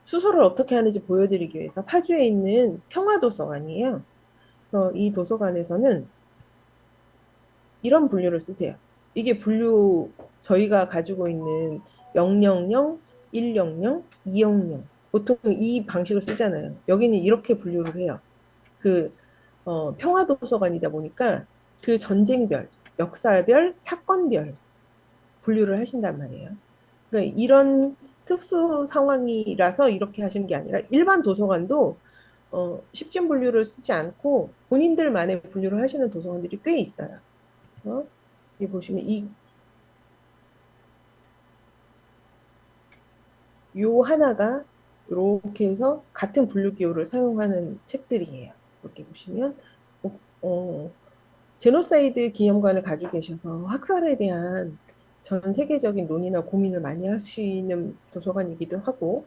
수서를 어떻게 하는지 보여드리기 위해서 파주에 있는 평화도서관이에요. 그래서 이 도서관에서는 이런 분류를 쓰세요. 이게 분류 저희가 가지고 있는 000, 100, 200 보통 이 방식을 쓰잖아요. 여기는 이렇게 분류를 해요. 그 평화도서관이다 보니까 그 전쟁별, 역사별, 사건별 분류를 하신단 말이에요. 그러니까 이런 특수 상황이라서 이렇게 하시는 게 아니라 일반 도서관도 십진 분류를 쓰지 않고 본인들만의 분류를 하시는 도서관들이 꽤 있어요. 여기 보시면 요 하나가 이렇게 해서 같은 분류 기호를 사용하는 책들이에요. 이렇게 보시면 어, 제노사이드 기념관을 가지고 계셔서 학살에 대한 전 세계적인 논의나 고민을 많이 하시는 도서관이기도 하고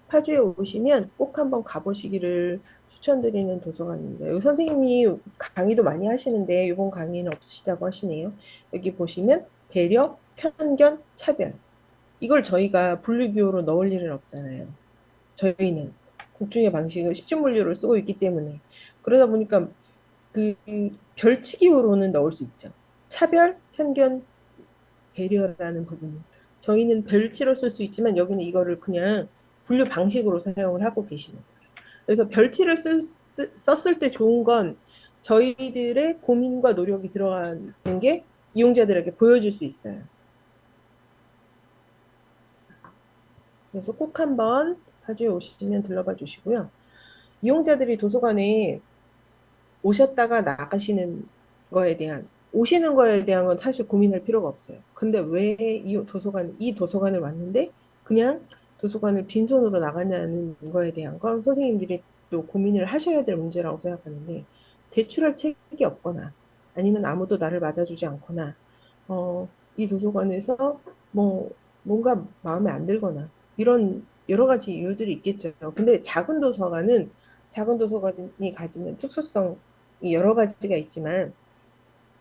파주에 오시면 꼭 한번 가보시기를 추천드리는 도서관입니다. 여기 선생님이 강의도 많이 하시는데 이번 강의는 없으시다고 하시네요. 여기 보시면 배려, 편견, 차별 이걸 저희가 분류기호로 넣을 일은 없잖아요. 저희는 국중의 방식을 십중분류를 쓰고 있기 때문에 그러다 보니까 그 별치기호로는 넣을 수 있죠. 차별, 편견, 배려라는 부분. 저희는 별치로 쓸 수 있지만 여기는 이거를 그냥 분류 방식으로 사용을 하고 계시는 거예요. 그래서 별치를 썼을 때 좋은 건 저희들의 고민과 노력이 들어가는 게 이용자들에게 보여줄 수 있어요. 그래서 꼭 한번 파주에 오시면 들러봐 주시고요. 이용자들이 도서관에 오셨다가 나가시는 거에 대한 오시는 거에 대한 건 사실 고민할 필요가 없어요. 근데 왜 이 도서관을 왔는데 그냥 도서관을 빈손으로 나가냐는 거에 대한 건 선생님들이 또 고민을 하셔야 될 문제라고 생각하는데 대출할 책이 없거나 아니면 아무도 나를 맞아주지 않거나 이 도서관에서 뭐 뭔가 마음에 안 들거나 이런 여러 가지 이유들이 있겠죠. 근데 작은 도서관이 가지는 특수성이 여러 가지가 있지만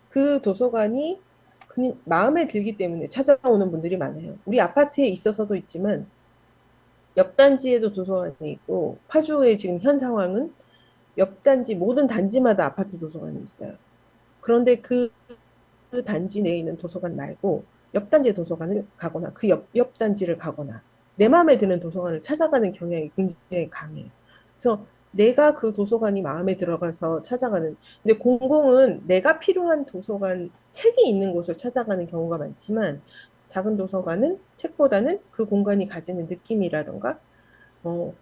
그 도서관이 그냥 마음에 들기 때문에 찾아오는 분들이 많아요. 우리 아파트에 있어서도 있지만 옆 단지에도 도서관이 있고 파주의 지금 현 상황은 옆 단지 모든 단지마다 아파트 도서관이 있어요. 그런데 그 단지 내에 있는 도서관 말고 옆 단지의 도서관을 가거나 그 옆 단지를 가거나 내 마음에 드는 도서관을 찾아가는 경향이 굉장히 강해요. 그래서 내가 그 도서관이 마음에 들어가서 찾아가는 근데 공공은 내가 필요한 도서관 책이 있는 곳을 찾아가는 경우가 많지만 작은 도서관은 책보다는 그 공간이 가지는 느낌이라던가 어,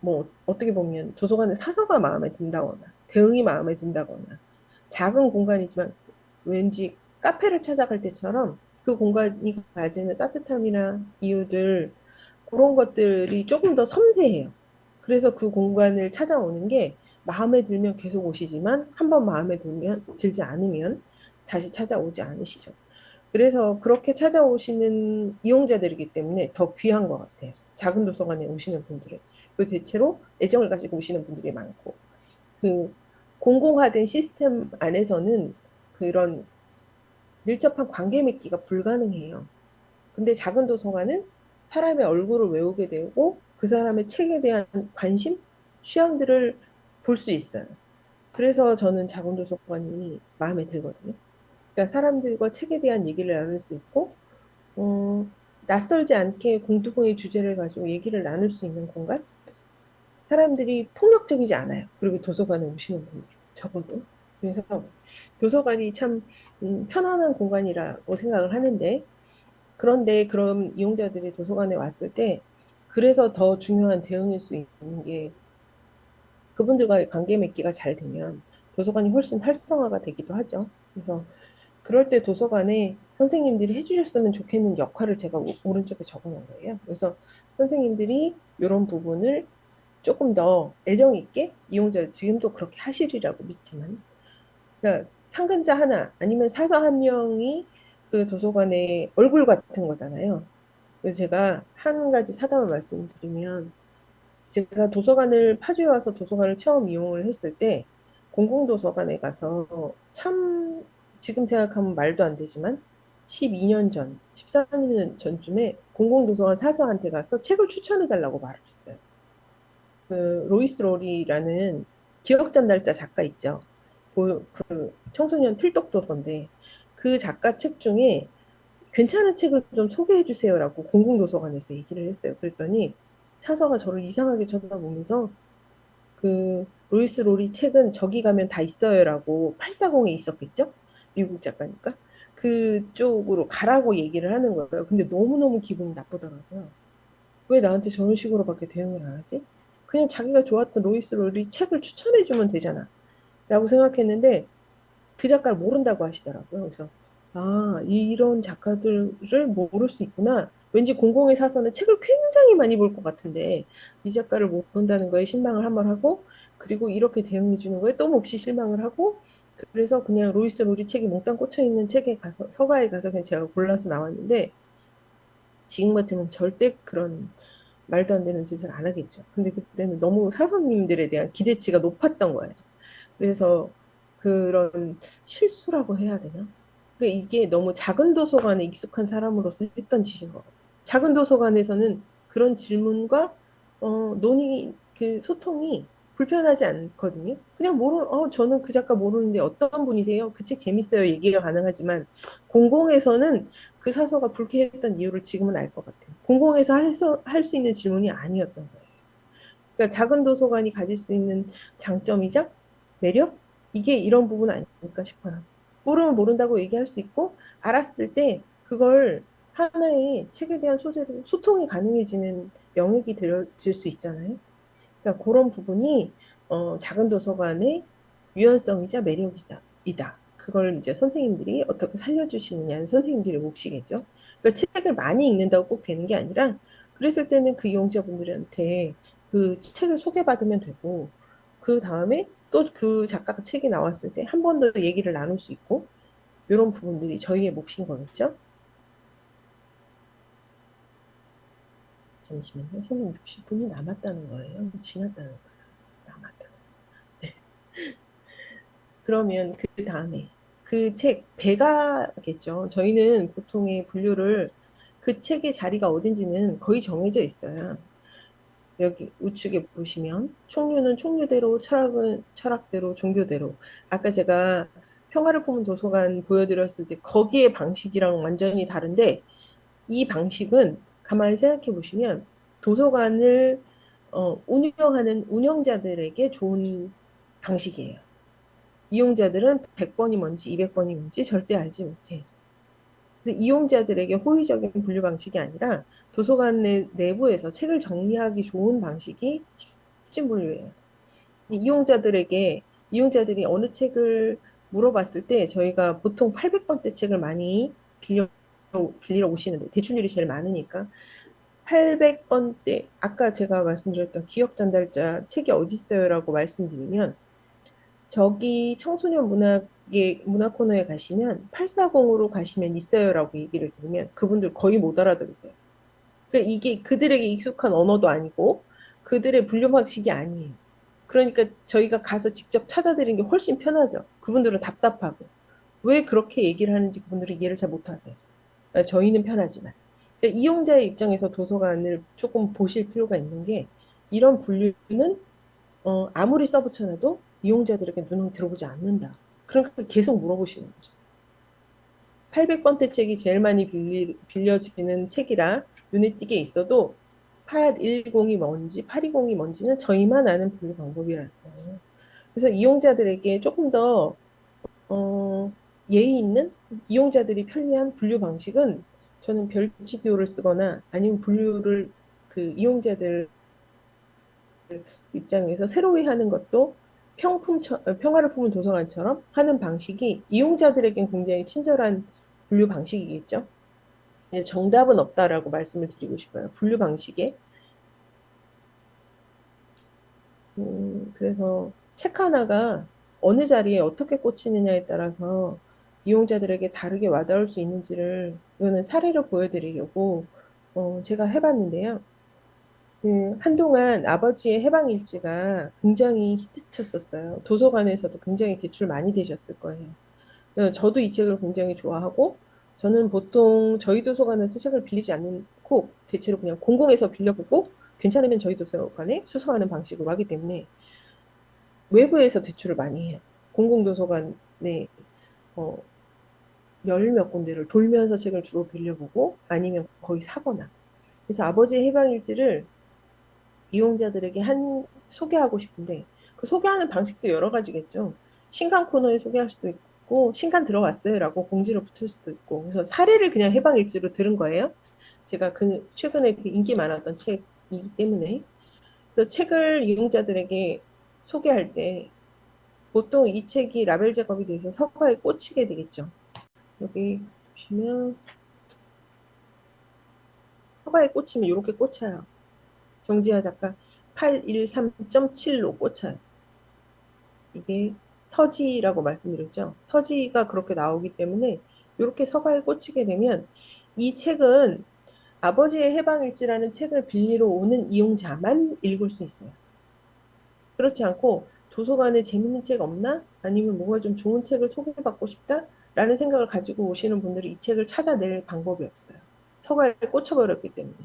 뭐 어떻게 보면 도서관의 사서가 마음에 든다거나 대응이 마음에 든다거나 작은 공간이지만 왠지 카페를 찾아갈 때처럼 그 공간이 가지는 따뜻함이나 이유들 그런 것들이 조금 더 섬세해요. 그래서 그 공간을 찾아오는 게 마음에 들면 계속 오시지만 한번 마음에 들지 않으면 다시 찾아오지 않으시죠. 그래서 그렇게 찾아오시는 이용자들이기 때문에 더 귀한 것 같아요. 작은 도서관에 오시는 분들은. 그 대체로 애정을 가지고 오시는 분들이 많고, 그 공공화된 시스템 안에서는 그런 밀접한 관계 맺기가 불가능해요. 근데 작은 도서관은 사람의 얼굴을 외우게 되고 그 사람의 책에 대한 관심, 취향들을 볼 수 있어요. 그래서 저는 작은 도서관이 마음에 들거든요. 그러니까 사람들과 책에 대한 얘기를 나눌 수 있고 어, 낯설지 않게 공통의 주제를 가지고 얘기를 나눌 수 있는 공간? 사람들이 폭력적이지 않아요. 그리고 도서관에 오시는 분들, 적어도. 그래서 도서관이 참 편안한 공간이라고 생각을 하는데, 그런데 그런 이용자들이 도서관에 왔을 때, 그래서 더 중요한 대응일 수 있는 게 그분들과의 관계 맺기가 잘 되면 도서관이 훨씬 활성화가 되기도 하죠. 그래서 그럴 때 도서관에 선생님들이 해주셨으면 좋겠는 역할을 제가 오른쪽에 적어 놓은 거예요. 그래서 선생님들이 이런 부분을 조금 더 애정 있게 이용자 지금도 그렇게 하시리라고 믿지만 그러니까 상근자 하나 아니면 사서 한 명이 그 도서관의 얼굴 같은 거잖아요. 그래서 제가 한 가지 사담을 말씀드리면 제가 도서관을 파주에 와서 도서관을 처음 이용을 했을 때 공공도서관에 가서 참 지금 생각하면 말도 안 되지만 12년 전, 14년 전쯤에 공공도서관 사서한테 가서 책을 추천해 달라고 말을 했어요. 그 로이스 로리라는 기억 전달자 작가 있죠. 그 청소년 필독도서인데 그 작가 책 중에 괜찮은 책을 좀 소개해 주세요라고 공공도서관에서 얘기를 했어요. 그랬더니 사서가 저를 이상하게 쳐다보면서 그 로이스 로리 책은 저기 가면 다 있어요라고 840에 있었겠죠? 미국 작가니까. 그쪽으로 가라고 얘기를 하는 거예요. 근데 너무너무 기분이 나쁘더라고요. 왜 나한테 저런 식으로밖에 대응을 안 하지? 그냥 자기가 좋았던 로이스 롤이 책을 추천해주면 되잖아. 라고 생각했는데 그 작가를 모른다고 하시더라고요. 그래서 이런 작가들을 모를 수 있구나. 왠지 공공의 사서는 책을 굉장히 많이 볼 것 같은데 이 작가를 모른다는 거에 실망을 한 번 하고 그리고 이렇게 대응해 주는 거에 또 몹시 실망을 하고 그래서 그냥 로이스 롤이 책이 몽땅 꽂혀 있는 책에 가서 서가에 가서 그냥 제가 골라서 나왔는데 지금 같으면 절대 그런 말도 안 되는 짓을 안 하겠죠. 근데 그때는 너무 사서님들에 대한 기대치가 높았던 거예요. 그래서 그런 실수라고 해야 되나? 그러니까 이게 너무 작은 도서관에 익숙한 사람으로서 했던 짓인 것 같아요. 작은 도서관에서는 그런 질문과 논의, 그 소통이 불편하지 않거든요. 그냥 저는 그 작가 모르는데 어떤 분이세요? 그 책 재밌어요. 얘기가 가능하지만 공공에서는 그 사서가 불쾌했던 이유를 지금은 알 것 같아요. 공공에서 할 수 있는 질문이 아니었던 거예요. 그러니까 작은 도서관이 가질 수 있는 장점이자 매력? 이게 이런 부분 아닐까 싶어요. 모르면 모른다고 얘기할 수 있고, 알았을 때 그걸 하나의 책에 대한 소재로 소통이 가능해지는 영역이 되어질 수 있잖아요. 그러니까 그런 부분이 작은 도서관의 유연성이자 매력이자 이다. 그걸 이제 선생님들이 어떻게 살려주시느냐는 선생님들의 몫이겠죠. 그러니까 책을 많이 읽는다고 꼭 되는 게 아니라 그랬을 때는 그 이용자분들한테 그 책을 소개받으면 되고 그 다음에 또 그 작가 책이 나왔을 때 한 번 더 얘기를 나눌 수 있고 이런 부분들이 저희의 몫인 거겠죠. 잠시만요. 선생님 60분이 남았다는 거예요. 지났다는 거예요. 남았다는 거예요. 그러면 그 다음에 그 책 배가겠죠. 저희는 보통의 분류를 그 책의 자리가 어딘지는 거의 정해져 있어요. 여기 우측에 보시면 총류는 총류대로, 철학은 철학대로, 종교대로. 아까 제가 평화를 품은 도서관 보여드렸을 때 거기에 방식이랑 완전히 다른데 이 방식은 가만히 생각해 보시면 도서관을 운영하는 운영자들에게 좋은 방식이에요. 이용자들은 100번이 뭔지 200번이 뭔지 절대 알지 못해. 그래서 이용자들에게 호의적인 분류 방식이 아니라 도서관 내부에서 책을 정리하기 좋은 방식이 십진분류예요. 이용자들이 어느 책을 물어봤을 때 저희가 보통 800번대 책을 많이 빌리러 오시는데 대출률이 제일 많으니까 800번대 아까 제가 말씀드렸던 기억 전달자 책이 어디 있어요라고 말씀드리면 저기 청소년 문화 코너에 가시면 840으로 가시면 있어요라고 얘기를 들으면 그분들 거의 못 알아들으세요. 그러니까 이게 그들에게 익숙한 언어도 아니고 그들의 분류 방식이 아니에요. 그러니까 저희가 가서 직접 찾아드리는 게 훨씬 편하죠. 그분들은 답답하고 왜 그렇게 얘기를 하는지 그분들은 이해를 잘 못하세요. 저희는 편하지만. 그러니까 이용자의 입장에서 도서관을 조금 보실 필요가 있는 게 이런 분류는 아무리 써붙여놔도 이용자들에게 눈을 들어보지 않는다. 그러니까 계속 물어보시는 거죠. 800번째 책이 제일 많이 빌려지는 책이라 눈에 띄게 있어도 810이 뭔지 820이 뭔지는 저희만 아는 분류 방법이라는 거예요. 그래서 이용자들에게 조금 더 예의 있는 이용자들이 편리한 분류 방식은 저는 별지교를 쓰거나 아니면 분류를 그 이용자들 입장에서 새로이 하는 것도 평화를 품은 도서관처럼 하는 방식이 이용자들에겐 굉장히 친절한 분류 방식이겠죠. 정답은 없다라고 말씀을 드리고 싶어요. 분류 방식에. 그래서 책 하나가 어느 자리에 어떻게 꽂히느냐에 따라서 이용자들에게 다르게 와닿을 수 있는지를 이거는 사례로 보여드리려고 제가 해봤는데요. 한동안 아버지의 해방일지가 굉장히 히트쳤었어요. 도서관에서도 굉장히 대출 많이 되셨을 거예요. 저도 이 책을 굉장히 좋아하고, 저는 보통 저희 도서관에서 책을 빌리지 않고, 대체로 그냥 공공에서 빌려보고, 괜찮으면 저희 도서관에 수서하는 방식으로 하기 때문에, 외부에서 대출을 많이 해요. 공공도서관에, 어, 열 몇 군데를 돌면서 책을 주로 빌려보고, 아니면 거의 사거나. 그래서 아버지의 해방일지를 이용자들에게 소개하고 싶은데 그 소개하는 방식도 여러 가지겠죠. 신간 코너에 소개할 수도 있고 신간 들어왔어요라고 공지를 붙일 수도 있고 그래서 사례를 그냥 해방일지로 들은 거예요. 제가 그 최근에 그 인기 많았던 책이기 때문에 그래서 책을 이용자들에게 소개할 때 보통 이 책이 라벨 작업이 돼서 서가에 꽂히게 되겠죠. 여기 보시면 서가에 꽂히면 이렇게 꽂혀요. 정지하 작가 813.7로 꽂혀요. 이게 서지라고 말씀드렸죠. 서지가 그렇게 나오기 때문에 이렇게 서가에 꽂히게 되면 이 책은 아버지의 해방일지라는 책을 빌리러 오는 이용자만 읽을 수 있어요. 그렇지 않고 도서관에 재밌는 책 없나? 아니면 뭔가 좀 좋은 책을 소개받고 싶다? 라는 생각을 가지고 오시는 분들이 이 책을 찾아낼 방법이 없어요. 서가에 꽂혀버렸기 때문에.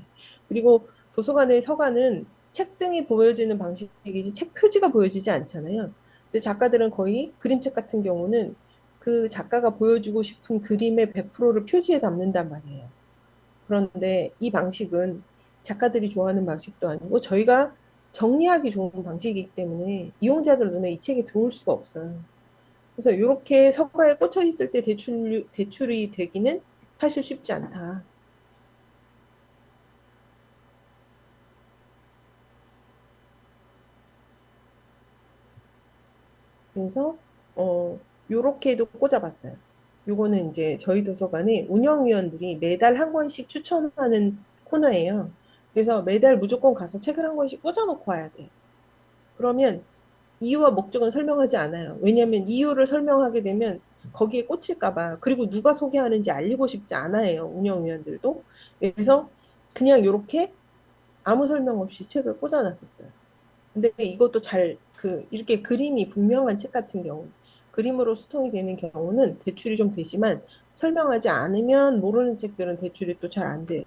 그리고 도서관의 서가는 책 등이 보여지는 방식이지 책 표지가 보여지지 않잖아요. 근데 작가들은 거의 그림책 같은 경우는 그 작가가 보여주고 싶은 그림의 100%를 표지에 담는단 말이에요. 그런데 이 방식은 작가들이 좋아하는 방식도 아니고 저희가 정리하기 좋은 방식이기 때문에 이용자들 눈에 이 책이 들어올 수가 없어요. 그래서 이렇게 서가에 꽂혀 있을 때 대출이 되기는 사실 쉽지 않다. 그래서 요렇게도 꽂아봤어요. 요거는 이제 저희 도서관에 운영위원들이 매달 한 권씩 추천하는 코너예요. 그래서 매달 무조건 가서 책을 한 권씩 꽂아놓고 와야 돼요. 그러면 이유와 목적은 설명하지 않아요. 왜냐하면 이유를 설명하게 되면 거기에 꽂힐까 봐. 그리고 누가 소개하는지 알리고 싶지 않아요. 운영위원들도. 그래서 그냥 이렇게 아무 설명 없이 책을 꽂아놨었어요. 근데 이것도 이렇게 그림이 분명한 책 같은 경우, 그림으로 수통이 되는 경우는 대출이 좀 되지만 설명하지 않으면 모르는 책들은 대출이 또 잘 안 돼요.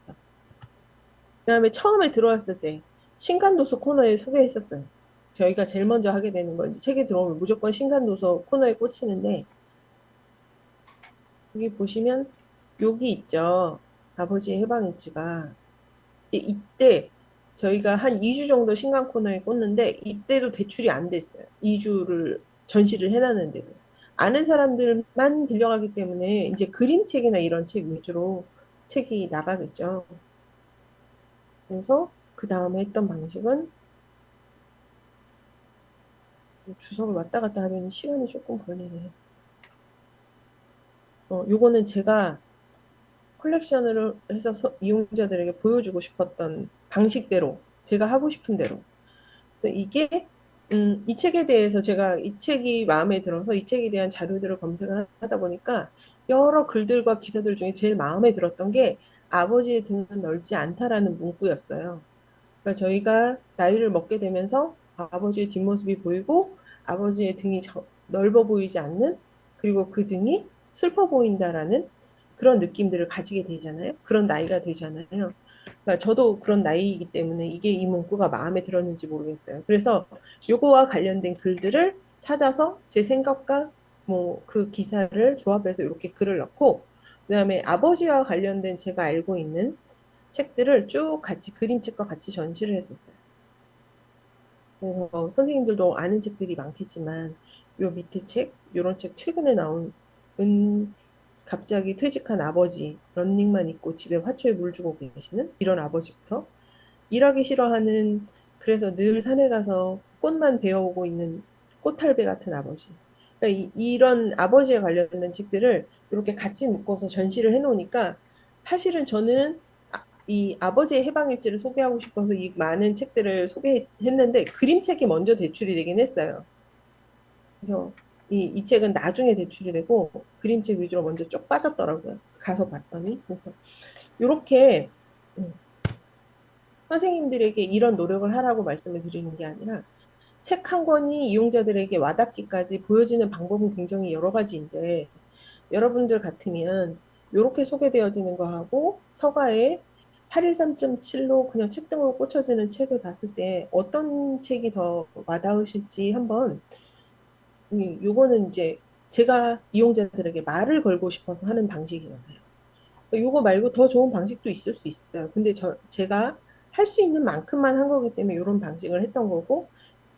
그다음에 처음에 들어왔을 때 신간도서 코너에 소개했었어요. 저희가 제일 먼저 하게 되는 건 이제 책이 들어오면 무조건 신간도서 코너에 꽂히는데 여기 보시면 여기 있죠. 아버지의 해방일지가. 이때 저희가 한 2주 정도 신간 코너에 꽂는데 이때도 대출이 안 됐어요. 2주를 전시를 해놨는데도. 아는 사람들만 빌려가기 때문에 이제 그림책이나 이런 책 위주로 책이 나가겠죠. 그래서 그 다음에 했던 방식은 주석을 왔다 갔다 하면 시간이 조금 걸리네요. 요거는 제가 컬렉션을 해서 이용자들에게 보여주고 싶었던 방식대로 제가 하고 싶은 대로 이게 이 책에 대해서 제가 이 책이 마음에 들어서 이 책에 대한 자료들을 검색을 하다 보니까 여러 글들과 기사들 중에 제일 마음에 들었던 게 아버지의 등은 넓지 않다라는 문구였어요. 그러니까 저희가 나이를 먹게 되면서 아버지의 뒷모습이 보이고 아버지의 등이 넓어 보이지 않는 그리고 그 등이 슬퍼 보인다라는 그런 느낌들을 가지게 되잖아요. 그런 나이가 되잖아요. 그러니까 저도 그런 나이이기 때문에 이게 이 문구가 마음에 들었는지 모르겠어요. 그래서 요거와 관련된 글들을 찾아서 제 생각과 뭐 그 기사를 조합해서 이렇게 글을 넣고 그다음에 아버지와 관련된 제가 알고 있는 책들을 쭉 같이 그림책과 같이 전시를 했었어요. 그래서 선생님들도 아는 책들이 많겠지만 요 밑에 책, 요런 책 최근에 나온 은 갑자기 퇴직한 아버지, 런닝만 입고 집에 화초에 물 주고 계시는 이런 아버지부터 일하기 싫어하는 그래서 늘 산에 가서 꽃만 베어오고 있는 꽃탈배 같은 아버지. 그러니까 이런 아버지에 관련된 책들을 이렇게 같이 묶어서 전시를 해놓으니까 사실은 저는 이 아버지의 해방일지를 소개하고 싶어서 이 많은 책들을 소개했는데 그림책이 먼저 대출이 되긴 했어요. 그래서 이 책은 나중에 대출이 되고 그림책 위주로 먼저 쭉 빠졌더라고요. 가서 봤더니. 그래서 이렇게 선생님들에게 이런 노력을 하라고 말씀을 드리는 게 아니라 책 한 권이 이용자들에게 와닿기까지 보여지는 방법은 굉장히 여러 가지인데 여러분들 같으면 이렇게 소개되어지는 거하고 서가에 813.7로 그냥 책등으로 꽂혀지는 책을 봤을 때 어떤 책이 더 와닿으실지 한번 요거는 이제 제가 이용자들에게 말을 걸고 싶어서 하는 방식이잖아요. 요거 말고 더 좋은 방식도 있을 수 있어요. 근데 제가 할 수 있는 만큼만 한 거기 때문에 이런 방식을 했던 거고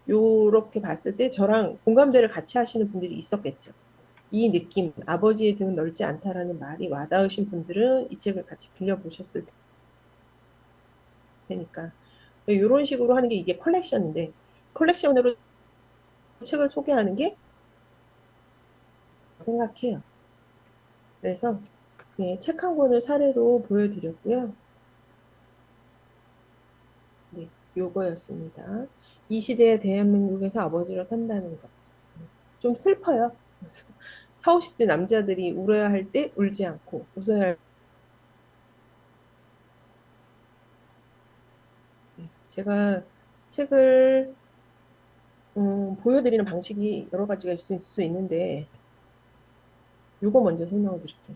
요렇게 봤을 때 저랑 공감대를 같이 하시는 분들이 있었겠죠. 이 느낌, 아버지의 등은 넓지 않다라는 말이 와닿으신 분들은 이 책을 같이 빌려보셨을 테니까. 이런 식으로 하는 게 이게 컬렉션인데, 컬렉션으로 책을 소개하는 게 생각해요. 그래서 네, 책 한 권을 사례로 보여드렸고요. 네, 요거였습니다. 이 시대의 대한민국에서 아버지로 산다는 것. 좀 슬퍼요. 4, 50대 남자들이 울어야 할 때 울지 않고 웃어야 할 때. 제가 책을 보여드리는 방식이 여러 가지가 있을 수 있는데 요거 먼저 설명을 드릴게요.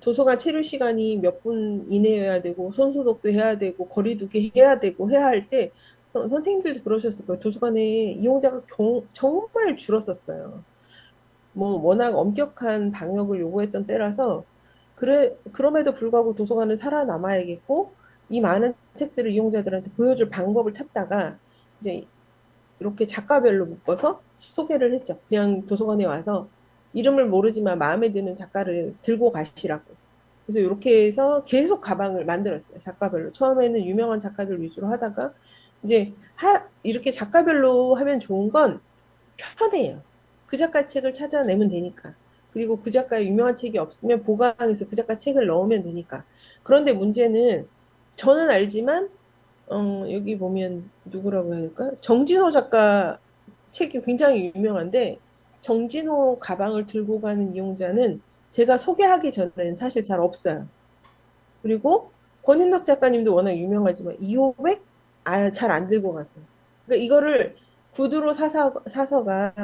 도서관 체류 시간이 몇 분 이내여야 되고, 손소독도 해야 되고, 거리두기 해야 되고, 해야 할 때, 선생님들도 그러셨을 거예요. 도서관에 이용자가 정말 줄었었어요. 뭐, 워낙 엄격한 방역을 요구했던 때라서, 그럼에도 불구하고 도서관은 살아남아야겠고, 이 많은 책들을 이용자들한테 보여줄 방법을 찾다가, 이제 이렇게 작가별로 묶어서 소개를 했죠. 그냥 도서관에 와서 이름을 모르지만 마음에 드는 작가를 들고 가시라고. 그래서 이렇게 해서 계속 가방을 만들었어요. 작가별로. 처음에는 유명한 작가들 위주로 하다가 이제 이렇게 작가별로 하면 좋은 건 편해요. 그 작가 책을 찾아내면 되니까. 그리고 그 작가의 유명한 책이 없으면 보강해서 그 작가 책을 넣으면 되니까. 그런데 문제는 저는 알지만 여기 보면 누구라고 해야 될까? 정진호 작가 책이 굉장히 유명한데 정진호 가방을 들고 가는 이용자는 제가 소개하기 전에는 사실 잘 없어요. 그리고 권인덕 작가님도 워낙 유명하지만 2호백 잘 안 들고 갔어요. 그러니까 이거를 구두로 사서가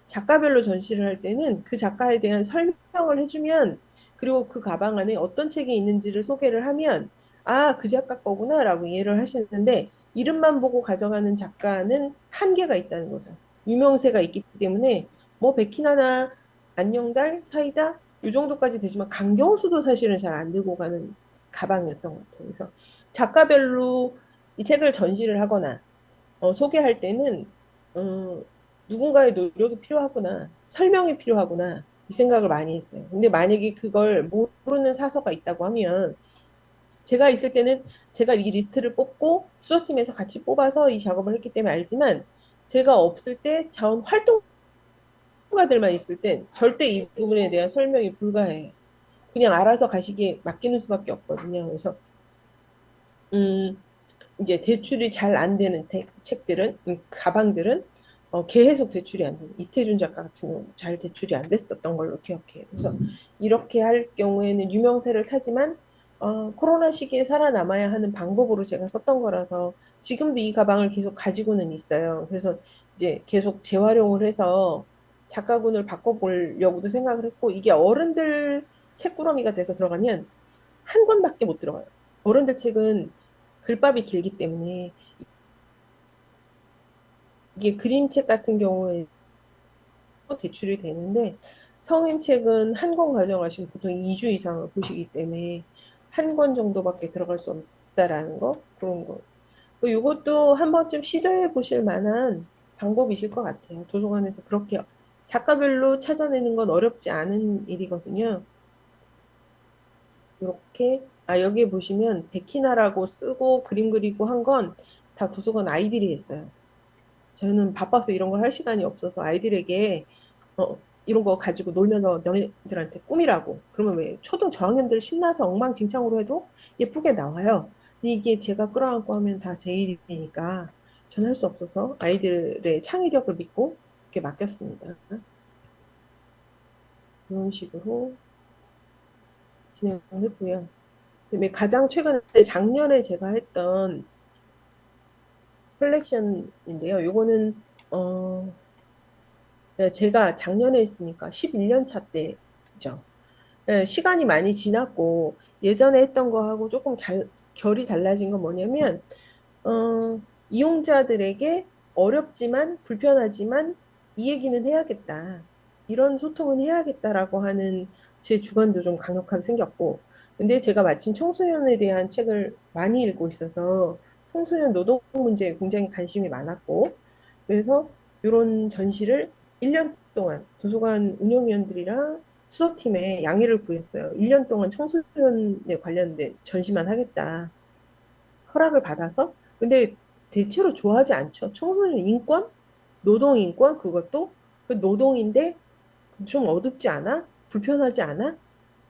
작가별로 전시를 할 때는 그 작가에 대한 설명을 해주면 그리고 그 가방 안에 어떤 책이 있는지를 소개를 하면 아, 그 작가 거구나라고 이해를 하시는데 이름만 보고 가져가는 작가는 한계가 있다는 거죠. 유명세가 있기 때문에 뭐 백희나나 안녕달, 사이다 이 정도까지 되지만 강경수도 사실은 잘 안 들고 가는 가방이었던 것 같아요. 그래서 작가별로 이 책을 전시를 하거나 소개할 때는 어, 누군가의 노력이 필요하구나, 설명이 필요하구나 이 생각을 많이 했어요. 근데 만약에 그걸 모르는 사서가 있다고 하면 제가 있을 때는 제가 이 리스트를 뽑고 수서팀에서 같이 뽑아서 이 작업을 했기 때문에 알지만 제가 없을 때 자원 활동가들만 있을 땐 절대 이 부분에 대한 설명이 불가해요. 그냥 알아서 가시기에 맡기는 수밖에 없거든요. 그래서 음, 이제 대출이 잘 안 되는 책들은 가방들은 계속 대출이 안 되는 이태준 작가 같은 경우도 잘 대출이 안 됐었던 걸로 기억해요. 그래서 이렇게 할 경우에는 유명세를 타지만 코로나 시기에 살아남아야 하는 방법으로 제가 썼던 거라서 지금도 이 가방을 계속 가지고는 있어요. 그래서 이제 계속 재활용을 해서 작가군을 바꿔보려고도 생각을 했고 이게 어른들 책꾸러미가 돼서 들어가면 한 권밖에 못 들어가요. 어른들 책은 글밥이 길기 때문에 이게 그림책 같은 경우에 대출이 되는데 성인 책은 한 권 가져가시면 보통 2주 이상을 보시기 때문에 한 권 정도밖에 들어갈 수 없다라는 거 그런 거. 이것도 한 번쯤 시도해 보실 만한 방법이실 것 같아요. 도서관에서 그렇게 작가별로 찾아내는 건 어렵지 않은 일이거든요. 이렇게 여기 보시면 백희나라고 쓰고 그림 그리고 한 건 다 도서관 아이들이 했어요. 저는 바빠서 이런 걸 할 시간이 없어서 아이들에게 이런 거 가지고 놀면서 너희들한테 꾸미라고. 그러면 왜 초등 저학년들 신나서 엉망진창으로 해도 예쁘게 나와요. 근데 이게 제가 끌어안고 하면 다 제 일이니까 전 할 수 없어서 아이들의 창의력을 믿고 이렇게 맡겼습니다. 이런 식으로 진행을 했고요. 그다음에 가장 최근에 작년에 제가 했던 컬렉션인데요. 요거는 네, 제가 작년에 했으니까 11년 차 때죠. 네, 시간이 많이 지났고 예전에 했던 거하고 조금 결이 달라진 건 뭐냐면 이용자들에게 어렵지만 불편하지만 이 얘기는 해야겠다. 이런 소통은 해야겠다라고 하는 제 주관도 좀 강력하게 생겼고 근데 제가 마침 청소년에 대한 책을 많이 읽고 있어서 청소년 노동 문제에 굉장히 관심이 많았고 그래서 이런 전시를 1년 동안 도서관 운영위원들이랑 수석팀에 양해를 구했어요. 1년 동안 청소년에 관련된 전시만 하겠다. 허락을 받아서. 근데 대체로 좋아하지 않죠. 청소년 인권? 노동 인권? 그것도 그 노동인데 좀 어둡지 않아? 불편하지 않아?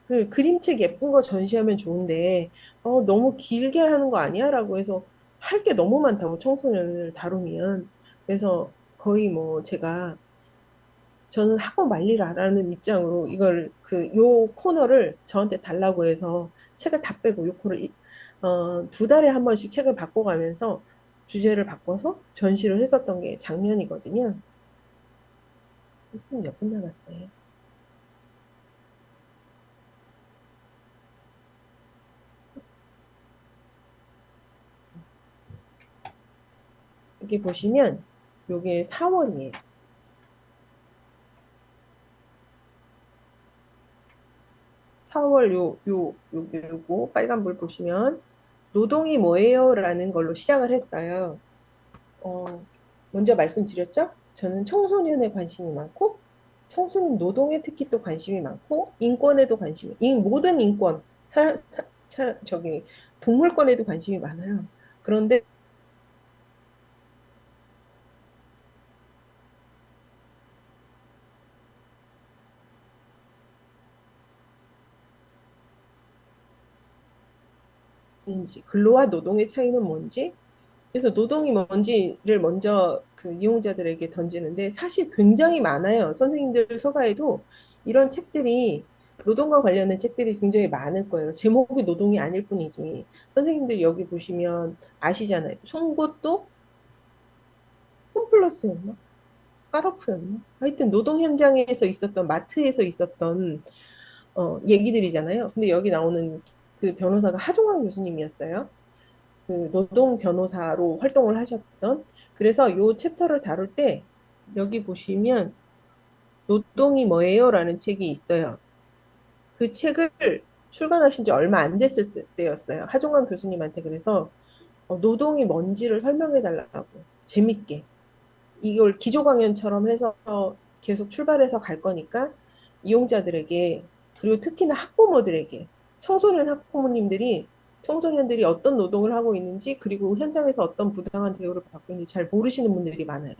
그 그림책 예쁜 거 전시하면 좋은데 너무 길게 하는 거 아니야? 라고 해서 할 게 너무 많다고 청소년을 다루면 그래서 거의 뭐 제가 저는 하고 말리라라는 입장으로 이걸 요 코너를 저한테 달라고 해서 책을 다 빼고 요 코너를 2달에 한 번씩 책을 바꿔가면서 주제를 바꿔서 전시를 했었던 게 작년이거든요. 몇 분 남았어요? 여기 보시면 요게 4월이에요. 4월 요거 빨간불 보시면 노동이 뭐예요? 라는 걸로 시작을 했어요. 먼저 말씀드렸죠? 저는 청소년에 관심이 많고 청소년 노동에 특히 또 관심이 많고 인권에도 관심이 모든 인권 저기 동물권에도 관심이 많아요. 그런데 근로와 노동의 차이는 뭔지 그래서 노동이 뭔지를 먼저 그 이용자들에게 던지는데 사실 굉장히 많아요. 선생님들 서가에도 이런 책들이 노동과 관련된 책들이 굉장히 많을 거예요. 제목이 노동이 아닐 뿐이지. 선생님들 여기 보시면 아시잖아요. 송곳도 홈플러스였나? 까르프였나? 하여튼 노동 현장에서 있었던 마트에서 있었던 얘기들이잖아요. 근데 여기 나오는 그 변호사가 하종환 교수님이었어요. 그 노동 변호사로 활동을 하셨던 그래서 요 챕터를 다룰 때 여기 보시면 노동이 뭐예요? 라는 책이 있어요. 그 책을 출간하신 지 얼마 안 됐을 때였어요. 하종관 교수님한테 그래서 노동이 뭔지를 설명해 달라고 재밌게 이걸 기조 강연처럼 해서 계속 출발해서 갈 거니까 이용자들에게 그리고 특히나 학부모들에게 청소년 학부모님들이 청소년들이 어떤 노동을 하고 있는지 그리고 현장에서 어떤 부당한 대우를 받고 있는지 잘 모르시는 분들이 많아요.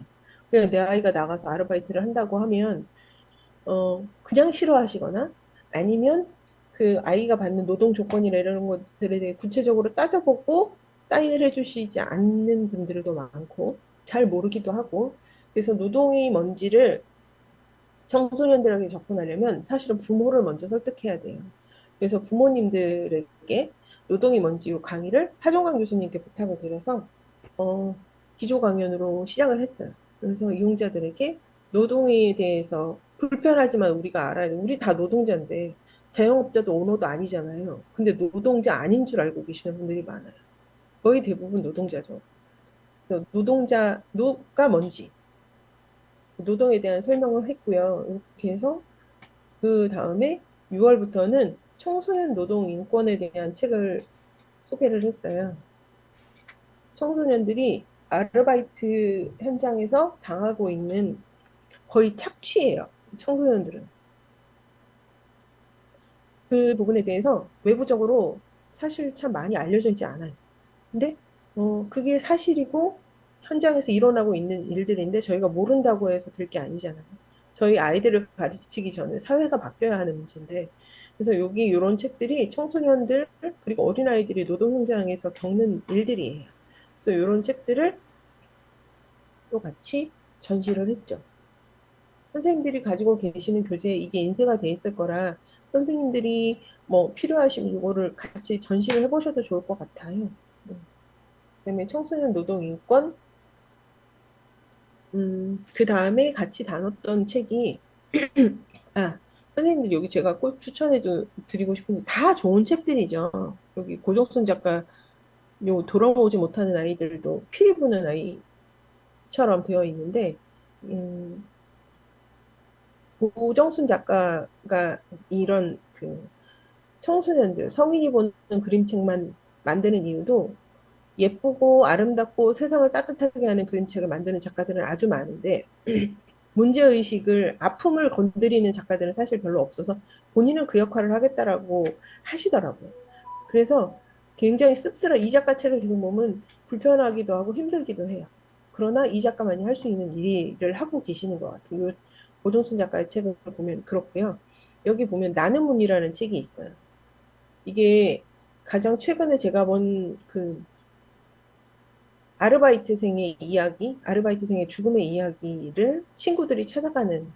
그냥 내 아이가 나가서 아르바이트를 한다고 하면 그냥 싫어하시거나 아니면 그 아이가 받는 노동 조건이나 이런 것들에 대해 구체적으로 따져보고 사인을 해주시지 않는 분들도 많고 잘 모르기도 하고 그래서 노동이 뭔지를 청소년들에게 접근하려면 사실은 부모를 먼저 설득해야 돼요. 그래서 부모님들에게 노동이 뭔지 이 강의를 하종강 교수님께 부탁을 드려서 어, 기조 강연으로 시작을 했어요. 그래서 이용자들에게 노동에 대해서 불편하지만 우리가 알아야 돼. 우리 다 노동자인데 자영업자도 오너도 아니잖아요. 근데 노동자 아닌 줄 알고 계시는 분들이 많아요. 거의 대부분 노동자죠. 그래서 노가 뭔지 노동에 대한 설명을 했고요. 이렇게 해서 그 다음에 6월부터는 청소년 노동 인권에 대한 책을 소개를 했어요. 청소년들이 아르바이트 현장에서 당하고 있는 거의 착취예요. 청소년들은. 그 부분에 대해서 외부적으로 사실 참 많이 알려져 있지 않아요. 근데 그게 사실이고 현장에서 일어나고 있는 일들인데 저희가 모른다고 해서 될 게 아니잖아요. 저희 아이들을 가르치기 전에 사회가 바뀌어야 하는 문제인데 그래서 여기 이런 책들이 청소년들 그리고 어린아이들이 노동 현장에서 겪는 일들이에요. 그래서 이런 책들을 또 같이 전시를 했죠. 선생님들이 가지고 계시는 교재에 이게 인쇄가 돼 있을 거라 선생님들이 뭐 필요하시면 이거를 같이 전시를 해보셔도 좋을 것 같아요. 그다음에 청소년 노동 인권, 그 다음에 같이 다뤘던 책이 아 선생님들 여기 제가 꼭 추천해 드리고 싶은 게 다 좋은 책들이죠. 여기 고정순 작가 요 돌아오지 못하는 아이들도 피리 부는 아이처럼 되어 있는데 음, 고정순 작가가 이런 그 청소년들 성인이 보는 그림책만 만드는 이유도 예쁘고 아름답고 세상을 따뜻하게 하는 그림책을 만드는 작가들은 아주 많은데 문제의식을 아픔을 건드리는 작가들은 사실 별로 없어서 본인은 그 역할을 하겠다라고 하시더라고요. 그래서 굉장히 씁쓸한 이 작가 책을 계속 보면 불편하기도 하고 힘들기도 해요. 그러나 이 작가만이 할 수 있는 일을 하고 계시는 것 같아요. 고종순 작가의 책을 보면 그렇고요. 여기 보면 나는 문이라는 책이 있어요. 이게 가장 최근에 제가 본 그 아르바이트생의 이야기, 아르바이트생의 죽음의 이야기를 친구들이 찾아가는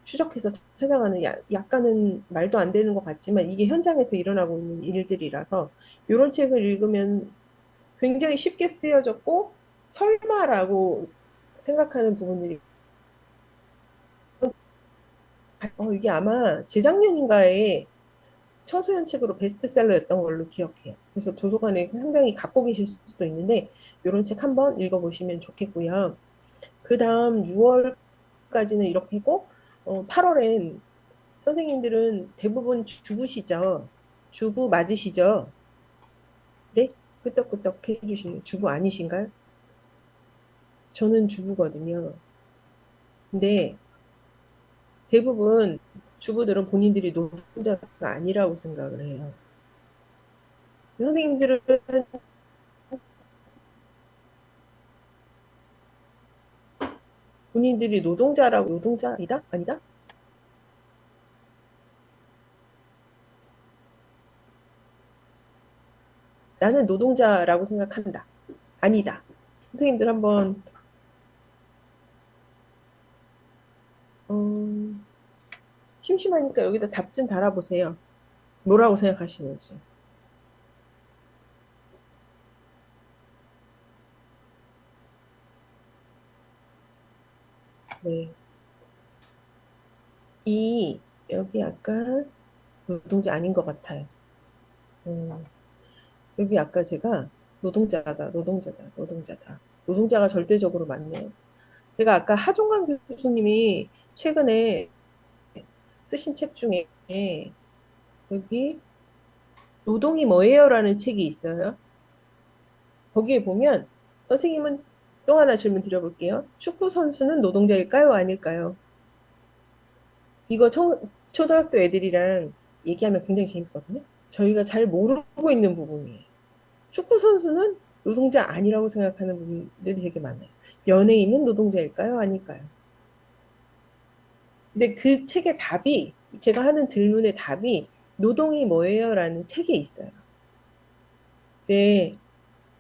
추적해서 찾아가는 약간은 말도 안 되는 것 같지만 이게 현장에서 일어나고 있는 일들이라서 이런 책을 읽으면 굉장히 쉽게 쓰여졌고 설마라고 생각하는 부분들이 이게 아마 재작년인가에 청소년 책으로 베스트셀러였던 걸로 기억해요. 그래서 도서관에 상당히 갖고 계실 수도 있는데 이런 책 한번 읽어보시면 좋겠고요. 그 다음 6월까지는 이렇게 하고 8월엔 선생님들은 대부분 주부시죠. 주부 맞으시죠? 네? 끄떡끄떡 해주시는 주부 아니신가요? 저는 주부거든요. 근데 대부분 주부들은 본인들이 노동자가 아니라고 생각을 해요. 선생님들은 본인들이 노동자라고 노동자 아니다? 아니다? 나는 노동자라고 생각한다. 아니다. 선생님들 한번 음, 심심하니까 여기다 답 좀 달아보세요. 뭐라고 생각하시는지. 네. 이 여기 약간 노동자 아닌 것 같아요. 음, 여기 아까 제가 노동자다, 노동자다, 노동자다. 노동자가 절대적으로 많네요. 제가 아까 하종강 교수님이 최근에 쓰신 책 중에 여기 노동이 뭐예요라는 책이 있어요. 거기에 보면 선생님은 또 하나 질문 드려볼게요. 축구 선수는 노동자일까요? 아닐까요? 이거 초등학교 애들이랑 얘기하면 굉장히 재밌거든요. 저희가 잘 모르고 있는 부분이에요. 축구 선수는 노동자 아니라고 생각하는 분들이 되게 많아요. 연예인은 노동자일까요? 아닐까요? 근데 그 책의 답이 제가 하는 질문의 답이 노동이 뭐예요? 라는 책에 있어요. 네,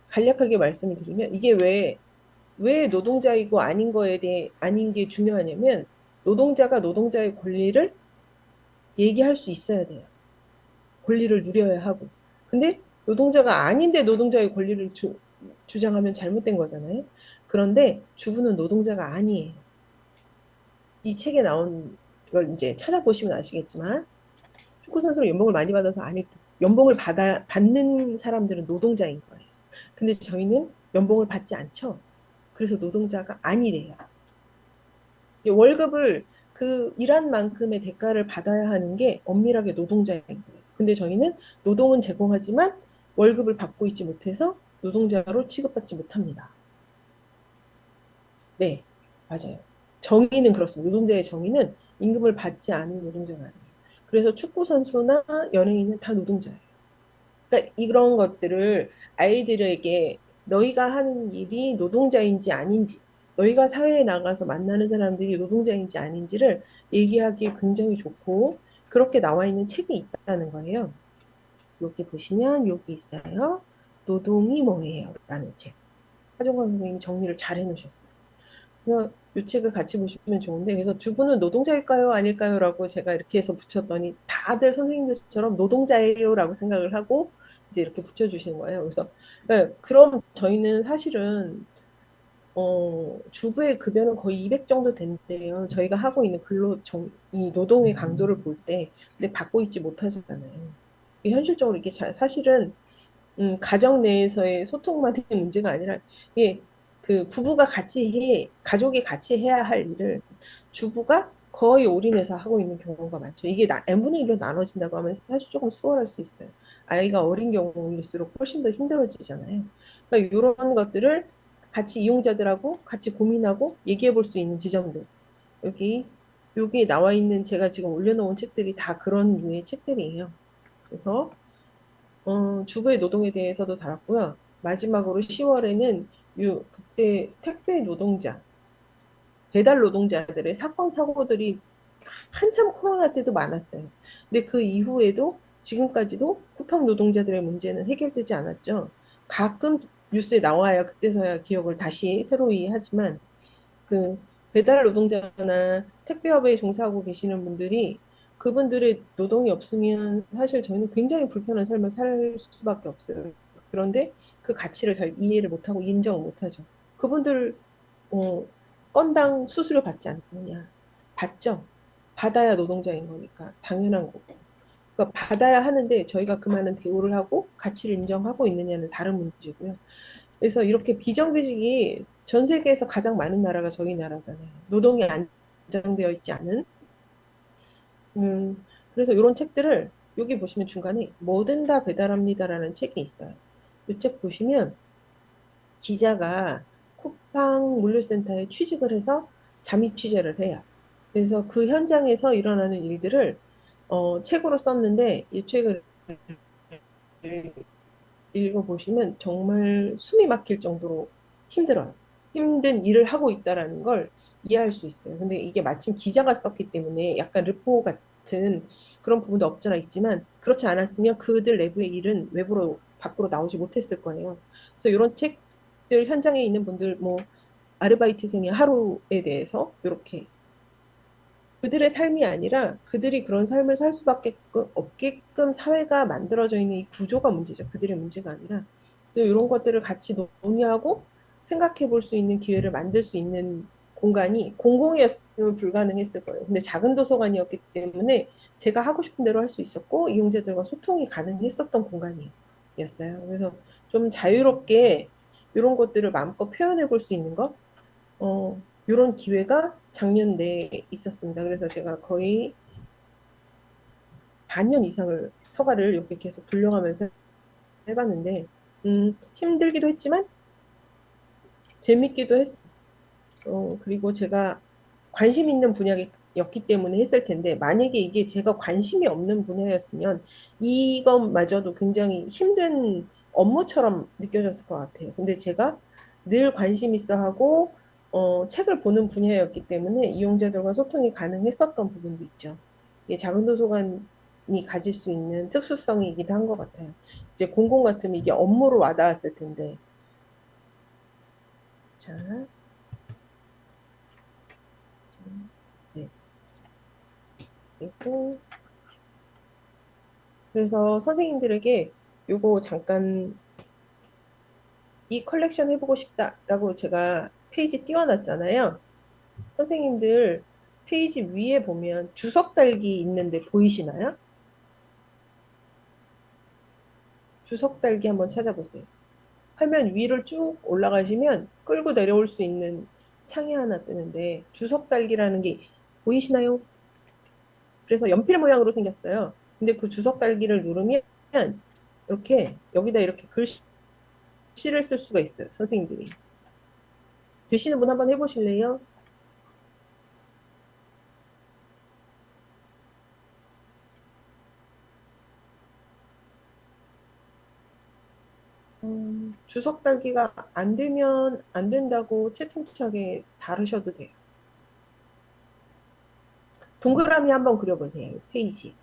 간략하게 말씀을 드리면 이게 왜 노동자이고 아닌 거에 대해 아닌 게 중요하냐면 노동자가 노동자의 권리를 얘기할 수 있어야 돼요. 권리를 누려야 하고. 근데 노동자가 아닌데 노동자의 권리를 주장하면 잘못된 거잖아요. 그런데 주부는 노동자가 아니에요. 이 책에 나온 걸 이제 찾아보시면 아시겠지만 축구 선수로 연봉을 많이 받아서 아니 연봉을 받는 사람들은 노동자인 거예요. 근데 저희는 연봉을 받지 않죠. 그래서 노동자가 아니래요. 월급을 그 일한 만큼의 대가를 받아야 하는 게 엄밀하게 노동자인 거예요. 근데 저희는 노동은 제공하지만 월급을 받고 있지 못해서 노동자로 취급받지 못합니다. 네, 맞아요. 정의는 그렇습니다. 노동자의 정의는 임금을 받지 않은 노동자가 아니에요. 그래서 축구 선수나 연예인은 다 노동자예요. 그러니까 이런 것들을 아이들에게 너희가 하는 일이 노동자인지 아닌지, 너희가 사회에 나가서 만나는 사람들이 노동자인지 아닌지를 얘기하기에 굉장히 좋고, 그렇게 나와 있는 책이 있다는 거예요. 여기 보시면 여기 있어요. 노동이 뭐예요? 라는 책. 하종관 선생님이 정리를 잘 해놓으셨어요. 그래서 이 책을 같이 보시면 좋은데, 그래서 주부는 노동자일까요? 아닐까요? 라고 제가 이렇게 해서 붙였더니 다들 선생님들처럼 노동자예요 라고 생각을 하고 이제 이렇게 붙여주시는 거예요. 그래서 네, 그럼 저희는 사실은 주부의 급여는 거의 200 정도 된대요. 저희가 하고 있는 이 노동의 강도를 볼 때, 근데 받고 있지 못하잖아요. 현실적으로 이게 사실은 가정 내에서의 소통만 있는 문제가 아니라 이게 그 부부가 같이 가족이 같이 해야 할 일을 주부가 거의 올인해서 하고 있는 경우가 많죠. 이게 n분의 1로 나눠진다고 하면 사실 조금 수월할 수 있어요. 아이가 어린 경우일수록 훨씬 더 힘들어지잖아요. 그러니까 이런 것들을 같이 이용자들하고 같이 고민하고 얘기해 볼 수 있는 지점들. 여기, 여기 나와 있는 제가 지금 올려놓은 책들이 다 그런 류의 책들이에요. 그래서 주부의 노동에 대해서도 다뤘고요. 마지막으로 10월에는 그때 택배 노동자, 배달 노동자들의 사건, 사고들이 한참 코로나 때도 많았어요. 근데 그 이후에도 지금까지도 쿠팡 노동자들의 문제는 해결되지 않았죠. 가끔 뉴스에 나와야 그때서야 기억을 다시 새로이 하지만 그 배달 노동자나 택배업에 종사하고 계시는 분들이 그분들의 노동이 없으면 사실 저희는 굉장히 불편한 삶을 살 수밖에 없어요. 그런데 그 가치를 잘 이해를 못하고 인정을 못하죠. 그분들 어, 건당 수수료 받지 않느냐? 받죠. 받아야 노동자인 거니까 당연한 거고. 그러니까 받아야 하는데 저희가 그만한 대우를 하고 가치를 인정하고 있느냐는 다른 문제고요. 그래서 이렇게 비정규직이 전 세계에서 가장 많은 나라가 저희 나라잖아요. 노동이 안정되어 있지 않은. 그래서 이런 책들을 여기 보시면 중간에 뭐든 다 배달합니다라는 책이 있어요. 이 책 보시면 기자가 쿠팡 물류센터에 취직을 해서 잠입 취재를 해요. 그래서 그 현장에서 일어나는 일들을 책으로 썼는데 이 책을 읽어보시면 정말 숨이 막힐 정도로 힘들어요. 힘든 일을 하고 있다라는 걸 이해할 수 있어요. 근데 이게 마침 기자가 썼기 때문에 약간 르포 같은 그런 부분도 없잖아 있지만 그렇지 않았으면 그들 내부의 일은 외부로 밖으로 나오지 못했을 거예요. 그래서 이런 책들 현장에 있는 분들 뭐 아르바이트생의 하루에 대해서 이렇게 그들의 삶이 아니라 그들이 그런 삶을 살 수밖에 없게끔 사회가 만들어져 있는 이 구조가 문제죠. 그들의 문제가 아니라 이런 것들을 같이 논의하고 생각해 볼 수 있는 기회를 만들 수 있는 공간이 공공이었으면 불가능했을 거예요. 근데 작은 도서관이었기 때문에 제가 하고 싶은 대로 할 수 있었고 이용자들과 소통이 가능했었던 공간이었어요. 그래서 좀 자유롭게 이런 것들을 마음껏 표현해 볼 수 있는 것, 이런 기회가 작년 내에 있었습니다. 그래서 제가 거의 반년 이상을 서가를 이렇게 계속 돌려가면서 해봤는데, 힘들기도 했지만 재밌기도 했어요. 그리고 제가 관심 있는 분야였기 때문에 했을 텐데, 만약에 이게 제가 관심이 없는 분야였으면 이것마저도 굉장히 힘든 업무처럼 느껴졌을 것 같아요. 근데 제가 늘 관심 있어 하고, 책을 보는 분야였기 때문에 이용자들과 소통이 가능했었던 부분도 있죠. 이게 작은 도서관이 가질 수 있는 특수성이기도 한 것 같아요. 이제 공공 같으면 이게 업무로 와닿았을 텐데. 자, 네. 그리고 그래서 선생님들에게 요거 잠깐 이 컬렉션 해보고 싶다라고 제가 페이지 띄워놨잖아요. 선생님들 페이지 위에 보면 주석 달기 있는데 보이시나요? 주석 달기 한번 찾아보세요. 화면 위를 쭉 올라가시면 끌고 내려올 수 있는 창이 하나 뜨는데 주석 달기라는 게 보이시나요? 그래서 연필 모양으로 생겼어요. 근데 그 주석 달기를 누르면 이렇게 여기다 이렇게 글씨를 쓸 수가 있어요. 선생님들이. 되시는 분 한번 해보실래요? 주석 달기가 안 되면 안 된다고 채팅창에 다루셔도 돼요. 동그라미 한번 그려보세요. 페이지.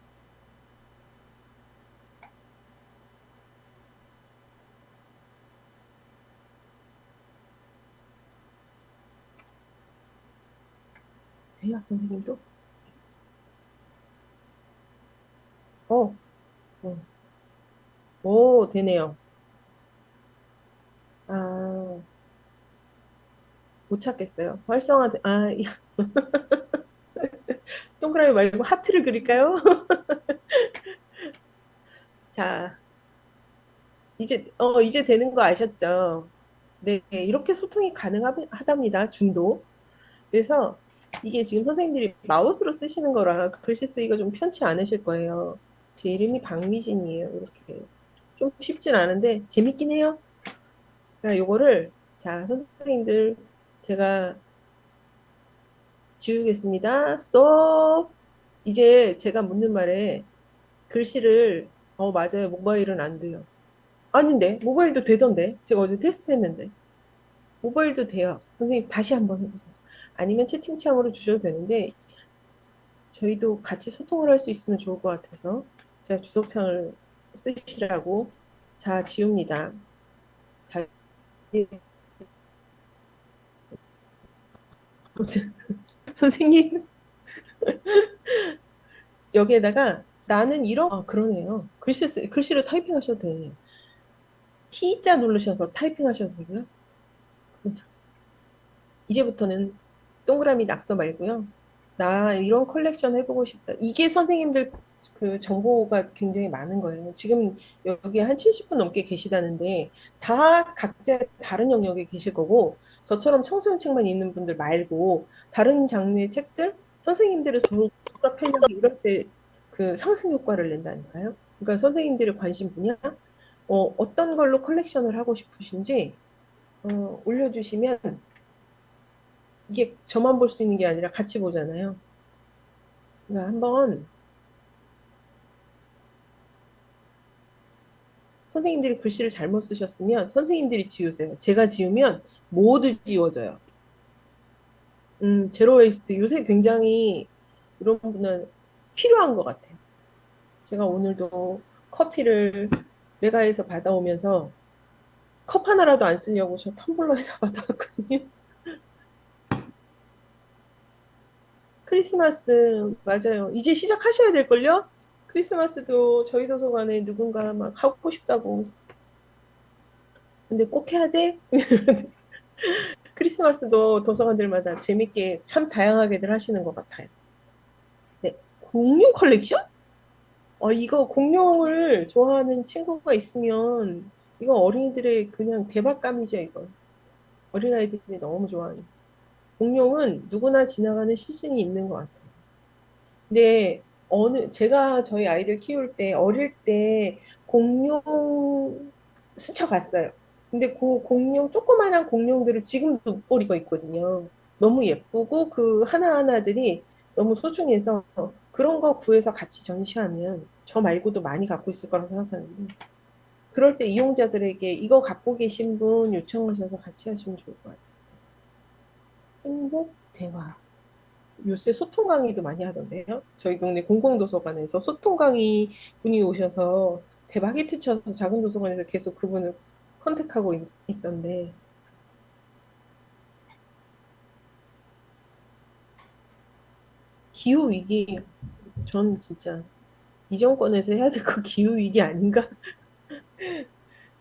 돼요, 선생님도? 어, 어. 오, 되네요. 아, 못 찾겠어요. 동그라미 말고 하트를 그릴까요? 자, 이제 되는 거 아셨죠? 네, 이렇게 소통이 가능하답니다. 중도. 그래서 이게 지금 선생님들이 마우스로 쓰시는 거라 글씨 쓰기가 좀 편치 않으실 거예요. 제 이름이 박미진이에요. 이렇게. 좀 쉽진 않은데 재밌긴 해요. 그러니까 요거를, 자, 선생님들 제가 지우겠습니다. 스톱! 이제 제가 묻는 말에 글씨를, 맞아요. 모바일은 안 돼요. 아닌데, 모바일도 되던데. 제가 어제 테스트 했는데. 모바일도 돼요. 선생님 다시 한번 해보세요. 아니면 채팅창으로 주셔도 되는데, 저희도 같이 소통을 할 수 있으면 좋을 것 같아서 제가 주석창을 쓰시라고. 자, 지웁니다. 자, 선생님, 여기에다가 나는 그러네요. 글씨로 타이핑 하셔도 되네요. T자 누르셔서 타이핑 하셔도 되고요. 이제부터는 동그라미 낙서 말고요. 나 이런 컬렉션 해보고 싶다. 이게 선생님들 그 정보가 굉장히 많은 거예요. 지금 여기 한 70분 넘게 계시다는데 다 각자 다른 영역에 계실 거고 저처럼 청소년 책만 있는 분들 말고 다른 장르의 책들 선생님들의 도서 편력이 이럴 때 그 상승 효과를 낸다니까요. 그러니까 선생님들의 관심 분야 어떤 걸로 컬렉션을 하고 싶으신지 올려주시면 이게 저만 볼 수 있는 게 아니라 같이 보잖아요. 그러니까 한번 선생님들이 글씨를 잘못 쓰셨으면 선생님들이 지우세요. 제가 지우면 모두 지워져요. 제로 웨이스트 요새 굉장히 이런 분은 필요한 것 같아요. 제가 오늘도 커피를 메가에서 받아오면서 컵 하나라도 안 쓰려고 저 텀블러에서 받아왔거든요. 크리스마스 맞아요. 이제 시작하셔야 될걸요? 크리스마스도 저희 도서관에 누군가 막 하고 싶다고. 근데 꼭 해야 돼? 크리스마스도 도서관들마다 재밌게 참 다양하게들 하시는 것 같아요. 네. 공룡 컬렉션? 이거 공룡을 좋아하는 친구가 있으면 이거 어린이들의 그냥 대박감이죠, 이거. 어린아이들이 너무 좋아하는. 공룡은 누구나 지나가는 시즌이 있는 것 같아요. 근데 제가 저희 아이들 키울 때 어릴 때 공룡 스쳐갔어요. 근데 그 공룡 조그만한 공룡들을 지금도 목걸이가 있거든요. 너무 예쁘고 그 하나하나들이 너무 소중해서 그런 거 구해서 같이 전시하면 저 말고도 많이 갖고 있을 거라고 생각하는데 그럴 때 이용자들에게 이거 갖고 계신 분 요청하셔서 같이 하시면 좋을 것 같아요. 행복 대화. 요새 소통 강의도 많이 하던데요. 저희 동네 공공도서관에서 소통 강의 분이 오셔서 대박 히트 쳐서 작은 도서관에서 계속 그분을 컨택하고 있던데 기후위기 전 진짜 이 정권에서 해야 될 거 기후위기 아닌가?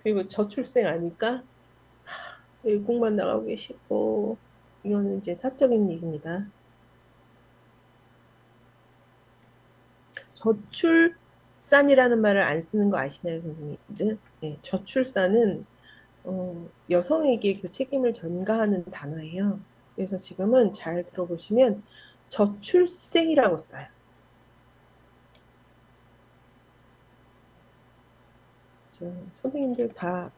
그리고 저출생 아닐까? 외국만 나가고 계시고 이거는 이제 사적인 얘기입니다. 저출산이라는 말을 안 쓰는 거 아시나요, 선생님들? 네, 저출산은 여성에게 그 책임을 전가하는 단어예요. 그래서 지금은 잘 들어보시면 저출생이라고 써요. 선생님들 다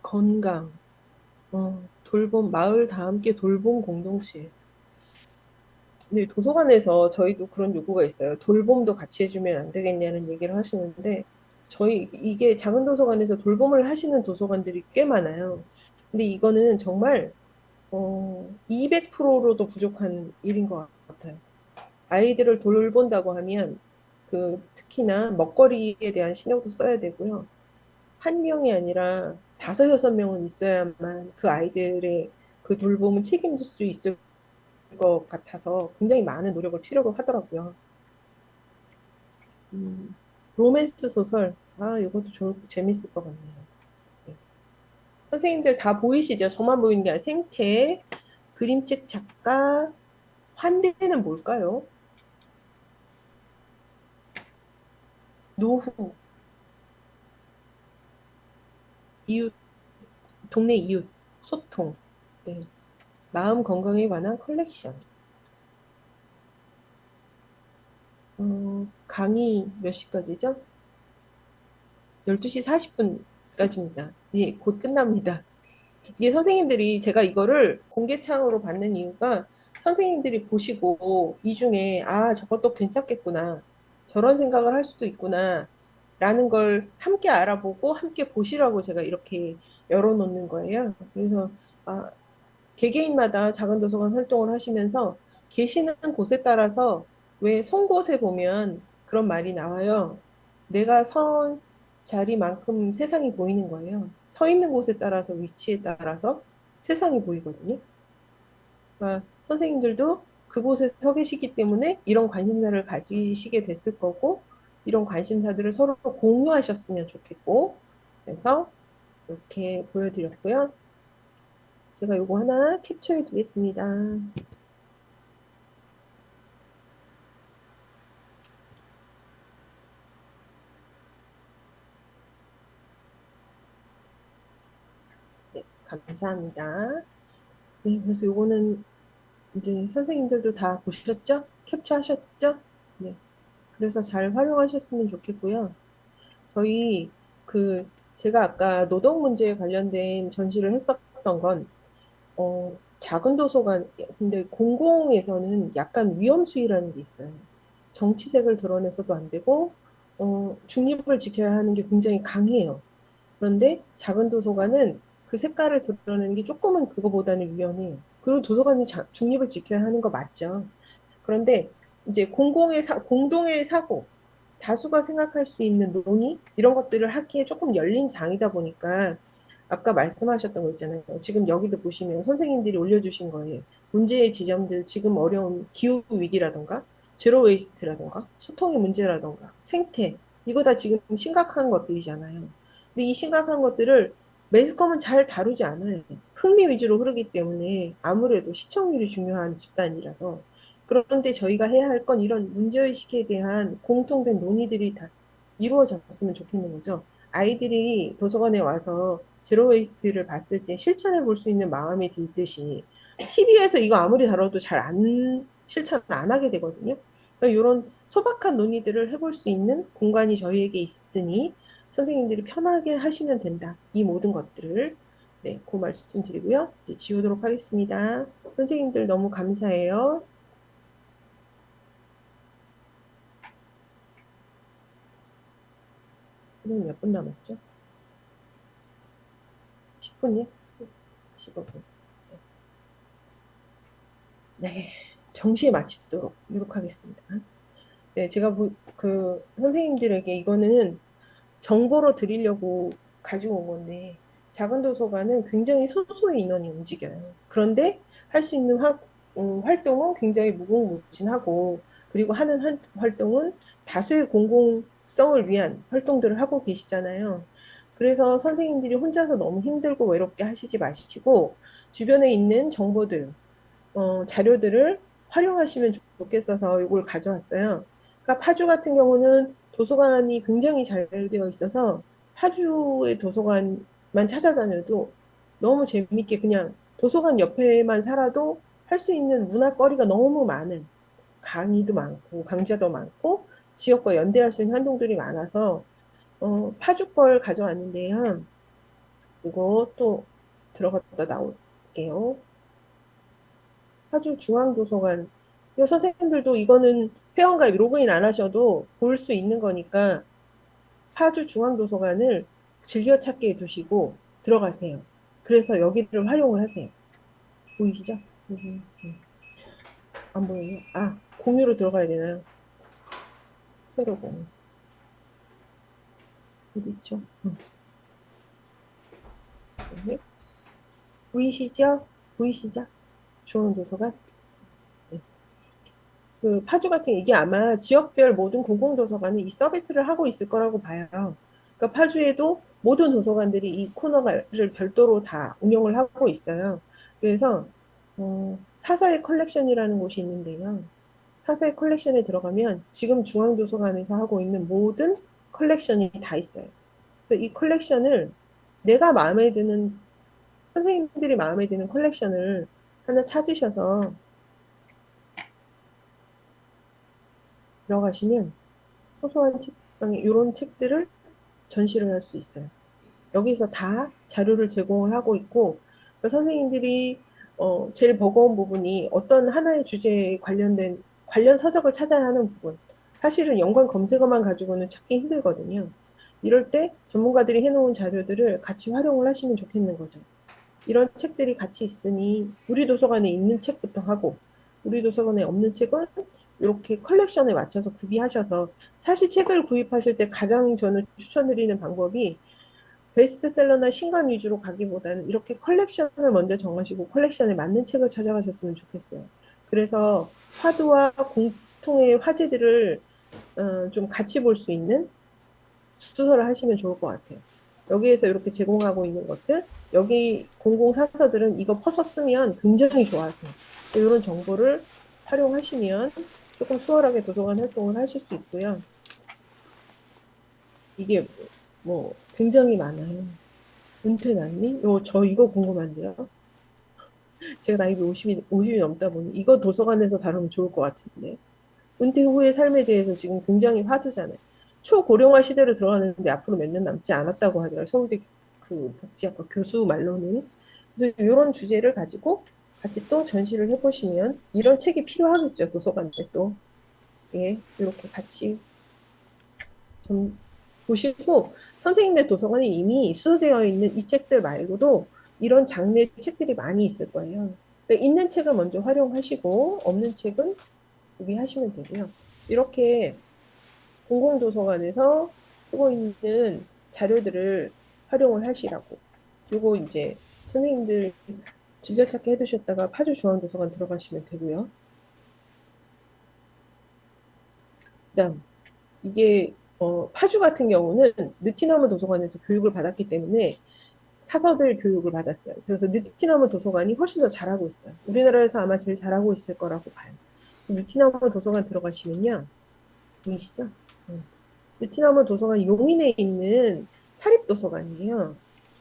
건강, 돌봄, 마을 다 함께 돌봄 공동체. 근데 도서관에서 저희도 그런 요구가 있어요. 돌봄도 같이 해주면 안 되겠냐는 얘기를 하시는데 저희 이게 작은 도서관에서 돌봄을 하시는 도서관들이 꽤 많아요. 근데 이거는 정말 200%로도 부족한 일인 것 같아요. 아이들을 돌본다고 하면 그 특히나 먹거리에 대한 신경도 써야 되고요. 한 명이 아니라 다섯 여섯 명은 있어야만 그 아이들의 그 돌봄을 책임질 수 있을 것 같아서 굉장히 많은 노력을 필요로 하더라고요. 음, 로맨스 소설, 이것도 재밌을 것 같네요. 네. 선생님들 다 보이시죠? 저만 보이는 게 아니라 생태, 그림책 작가, 환대는 뭘까요? 노후, 이웃, 동네 이웃, 소통, 네. 마음 건강에 관한 컬렉션. 강의 몇 시까지죠? 12시 40분까지입니다. 예, 곧 끝납니다. 이게 선생님들이 제가 이거를 공개창으로 받는 이유가 선생님들이 보시고 이 중에 저것도 괜찮겠구나. 저런 생각을 할 수도 있구나. 라는 걸 함께 알아보고 함께 보시라고 제가 이렇게 열어놓는 거예요. 그래서 아, 개개인마다 작은 도서관 활동을 하시면서 계시는 곳에 따라서 왜 송곳에 보면 그런 말이 나와요. 내가 선 자리만큼 세상이 보이는 거예요. 서 있는 곳에 따라서 위치에 따라서 세상이 보이거든요. 그러니까 선생님들도 그곳에 서 계시기 때문에 이런 관심사를 가지시게 됐을 거고 이런 관심사들을 서로 공유하셨으면 좋겠고 그래서 이렇게 보여드렸고요. 제가 요거 하나 캡처해 두겠습니다. 감사합니다. 네, 그래서 요거는 이제 선생님들도 다 보셨죠? 캡처하셨죠? 네. 그래서 잘 활용하셨으면 좋겠고요. 저희 그 제가 아까 노동 문제에 관련된 전시를 했었던 건 작은 도서관 근데 공공에서는 약간 위험 수위라는 게 있어요. 정치색을 드러내서도 안 되고 중립을 지켜야 하는 게 굉장히 강해요. 그런데 작은 도서관은 그 색깔을 드러내는 게 조금은 그거보다는 위험해요. 그리고 도서관이 중립을 지켜야 하는 거 맞죠. 그런데 이제 공동의 사고, 다수가 생각할 수 있는 논의 이런 것들을 하기에 조금 열린 장이다 보니까 아까 말씀하셨던 거 있잖아요. 지금 여기도 보시면 선생님들이 올려주신 거예요. 문제의 지점들 지금 어려운 기후 위기라던가 제로 웨이스트라던가 소통의 문제라던가 생태 이거 다 지금 심각한 것들이잖아요. 근데 이 심각한 것들을 매스컴은 잘 다루지 않아요. 흥미 위주로 흐르기 때문에 아무래도 시청률이 중요한 집단이라서 그런데 저희가 해야 할 건 이런 문제의식에 대한 공통된 논의들이 다 이루어졌으면 좋겠는 거죠. 아이들이 도서관에 와서 제로 웨이스트를 봤을 때 실천해 볼 수 있는 마음이 들듯이 TV에서 이거 아무리 다뤄도 잘 안 실천 안 하게 되거든요. 그러니까 이런 소박한 논의들을 해볼 수 있는 공간이 저희에게 있으니 선생님들이 편하게 하시면 된다. 이 모든 것들을 네, 그 말씀 드리고요. 이제 지우도록 하겠습니다. 선생님들 너무 감사해요. 지금 몇 분 남았죠? 10분이요? 15분. 네, 정시에 마치도록 노력하겠습니다. 네, 제가 그 선생님들에게 이거는 정보로 드리려고 가지고 온 건데 작은 도서관은 굉장히 소수의 인원이 움직여요. 그런데 할 수 있는 활동은 굉장히 무궁무진하고 그리고 하는 활동은 다수의 공공성을 위한 활동들을 하고 계시잖아요. 그래서 선생님들이 혼자서 너무 힘들고 외롭게 하시지 마시고 주변에 있는 정보들, 자료들을 활용하시면 좋겠어서 이걸 가져왔어요. 그러니까 파주 같은 경우는 도서관이 굉장히 잘 되어 있어서 파주의 도서관만 찾아다녀도 너무 재밌게 그냥 도서관 옆에만 살아도 할 수 있는 문화거리가 너무 많은 강의도 많고 강좌도 많고 지역과 연대할 수 있는 활동들이 많아서 파주 걸 가져왔는데요. 이거 또 들어갔다 나올게요. 파주 중앙도서관. 이 선생님들도 이거는 회원가입 로그인 안 하셔도 볼 수 있는 거니까 파주 중앙도서관을 즐겨찾기에 두시고 들어가세요. 그래서 여기를 활용을 하세요. 보이시죠? 안 보여요? 아, 공유로 들어가야 되나요? 새로 공유. 어디 있죠? 네. 보이시죠? 보이시죠? 중앙도서관. 네. 그 파주 같은 이게 아마 지역별 모든 공공도서관이 이 서비스를 하고 있을 거라고 봐요. 그러니까 파주에도 모든 도서관들이 이 코너를 별도로 다 운영을 하고 있어요. 그래서 사서의 컬렉션이라는 곳이 있는데요. 사서의 컬렉션에 들어가면 지금 중앙도서관에서 하고 있는 모든 컬렉션이 다 있어요. 그래서 이 컬렉션을 내가 마음에 드는 선생님들이 마음에 드는 컬렉션을 하나 찾으셔서 들어가시면 소소한 책방에 이런 책들을 전시를 할 수 있어요. 여기서 다 자료를 제공을 하고 있고 그러니까 선생님들이 제일 버거운 부분이 어떤 하나의 주제에 관련된 관련 서적을 찾아야 하는 부분. 사실은 연관 검색어만 가지고는 찾기 힘들거든요. 이럴 때 전문가들이 해놓은 자료들을 같이 활용을 하시면 좋겠는 거죠. 이런 책들이 같이 있으니 우리 도서관에 있는 책부터 하고 우리 도서관에 없는 책은 이렇게 컬렉션에 맞춰서 구비하셔서 사실 책을 구입하실 때 가장 저는 추천드리는 방법이 베스트셀러나 신간 위주로 가기보다는 이렇게 컬렉션을 먼저 정하시고 컬렉션에 맞는 책을 찾아가셨으면 좋겠어요. 그래서 화두와 공통의 화제들을 좀 같이 볼 수 있는 수서를 하시면 좋을 것 같아요. 여기에서 이렇게 제공하고 있는 것들, 여기 공공사서들은 이거 퍼서 쓰면 굉장히 좋아하세요. 이런 정보를 활용하시면 조금 수월하게 도서관 활동을 하실 수 있고요. 이게 뭐 굉장히 많아요. 은퇴났니? 저 이거 궁금한데요. 제가 나이가 50이 넘다 보니 이거 도서관에서 다루면 좋을 것 같은데. 은퇴 후의 삶에 대해서 지금 굉장히 화두잖아요. 초고령화 시대로 들어가는데 앞으로 몇 년 남지 않았다고 하더라고요. 서울대 그 복지학과 교수 말로는. 그래서 이런 주제를 가지고 같이 또 전시를 해보시면 이런 책이 필요하겠죠. 도서관에 또. 예, 이렇게 같이 좀 보시고 선생님들 도서관에 이미 입수되어 있는 이 책들 말고도 이런 장르의 책들이 많이 있을 거예요. 그러니까 있는 책을 먼저 활용하시고 없는 책은 구비하시면 되고요. 이렇게 공공도서관에서 쓰고 있는 자료들을 활용을 하시라고. 그리고 이제 선생님들 즐겨찾기 해두셨다가 파주중앙도서관 들어가시면 되고요. 그다음 이게 파주 같은 경우는 느티나무 도서관에서 교육을 받았기 때문에 사서들 교육을 받았어요. 그래서 느티나무 도서관이 훨씬 더 잘하고 있어요. 우리나라에서 아마 제일 잘하고 있을 거라고 봐요. 느티나무 도서관 들어가시면요. 보이시죠? 느티나무 도서관 용인에 있는 사립도서관이에요.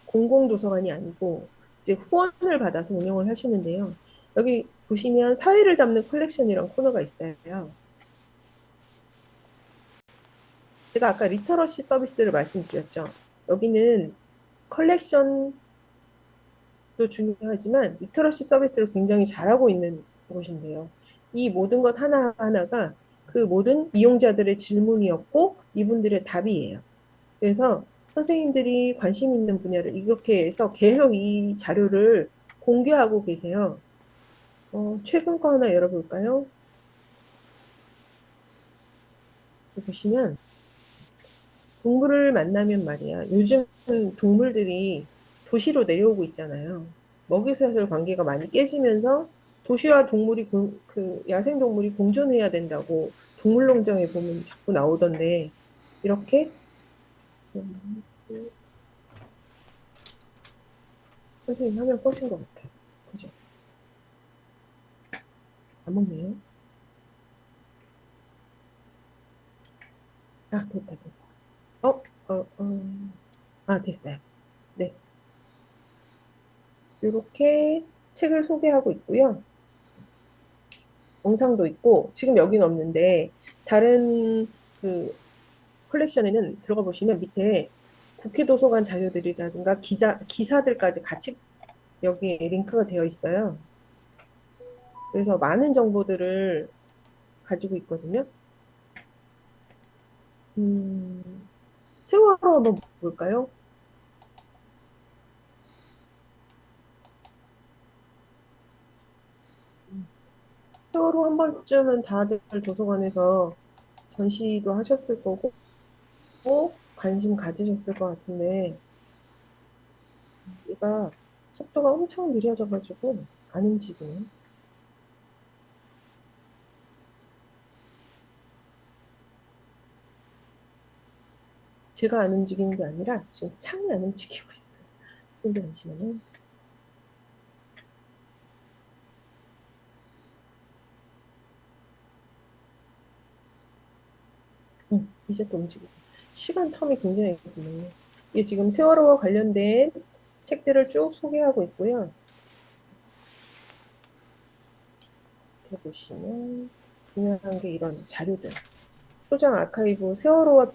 공공도서관이 아니고 이제 후원을 받아서 운영을 하시는데요. 여기 보시면 사회를 담는 컬렉션이란 코너가 있어요. 제가 아까 리터러시 서비스를 말씀드렸죠. 여기는 컬렉션도 중요하지만 리터러시 서비스를 굉장히 잘하고 있는 곳인데요. 이 모든 것 하나하나가 그 모든 이용자들의 질문이었고 이분들의 답이에요. 그래서 선생님들이 관심 있는 분야를 이렇게 해서 계속 이 자료를 공개하고 계세요. 최근 거 하나 열어볼까요? 보시면 동물을 만나면 말이야. 요즘 동물들이 도시로 내려오고 있잖아요. 먹이사슬 관계가 많이 깨지면서 도시와 동물이 그 야생동물이 공존해야 된다고 동물농장에 보면 자꾸 나오던데 이렇게 선생님 화면 꺼진 것 같아요. 그죠? 안 먹네요. 아, 됐다, 됐다. 어, 어, 어. 아, 됐어요. 네. 이렇게 책을 소개하고 있고요. 영상도 있고, 지금 여긴 없는데, 다른 그 컬렉션에는 들어가 보시면 밑에 국회 도서관 자료들이라든가 기사들까지 같이 여기에 링크가 되어 있어요. 그래서 많은 정보들을 가지고 있거든요. 세월호 한번 볼까요? 세월호 한 번쯤은 다들 도서관에서 전시도 하셨을 거고, 관심 가지셨을 것 같은데, 얘가 속도가 엄청 느려져가지고 안 움직이네. 제가 안 움직이는 게 아니라 지금 창이 안 움직이고 있어요. 근데 잠시만요. 이제 또 움직이고. 시간 텀이 굉장히 기네요. 이게 지금 세월호와 관련된 책들을 쭉 소개하고 있고요. 이렇게 보시면 중요한 게 이런 자료들. 소장 아카이브 세월호와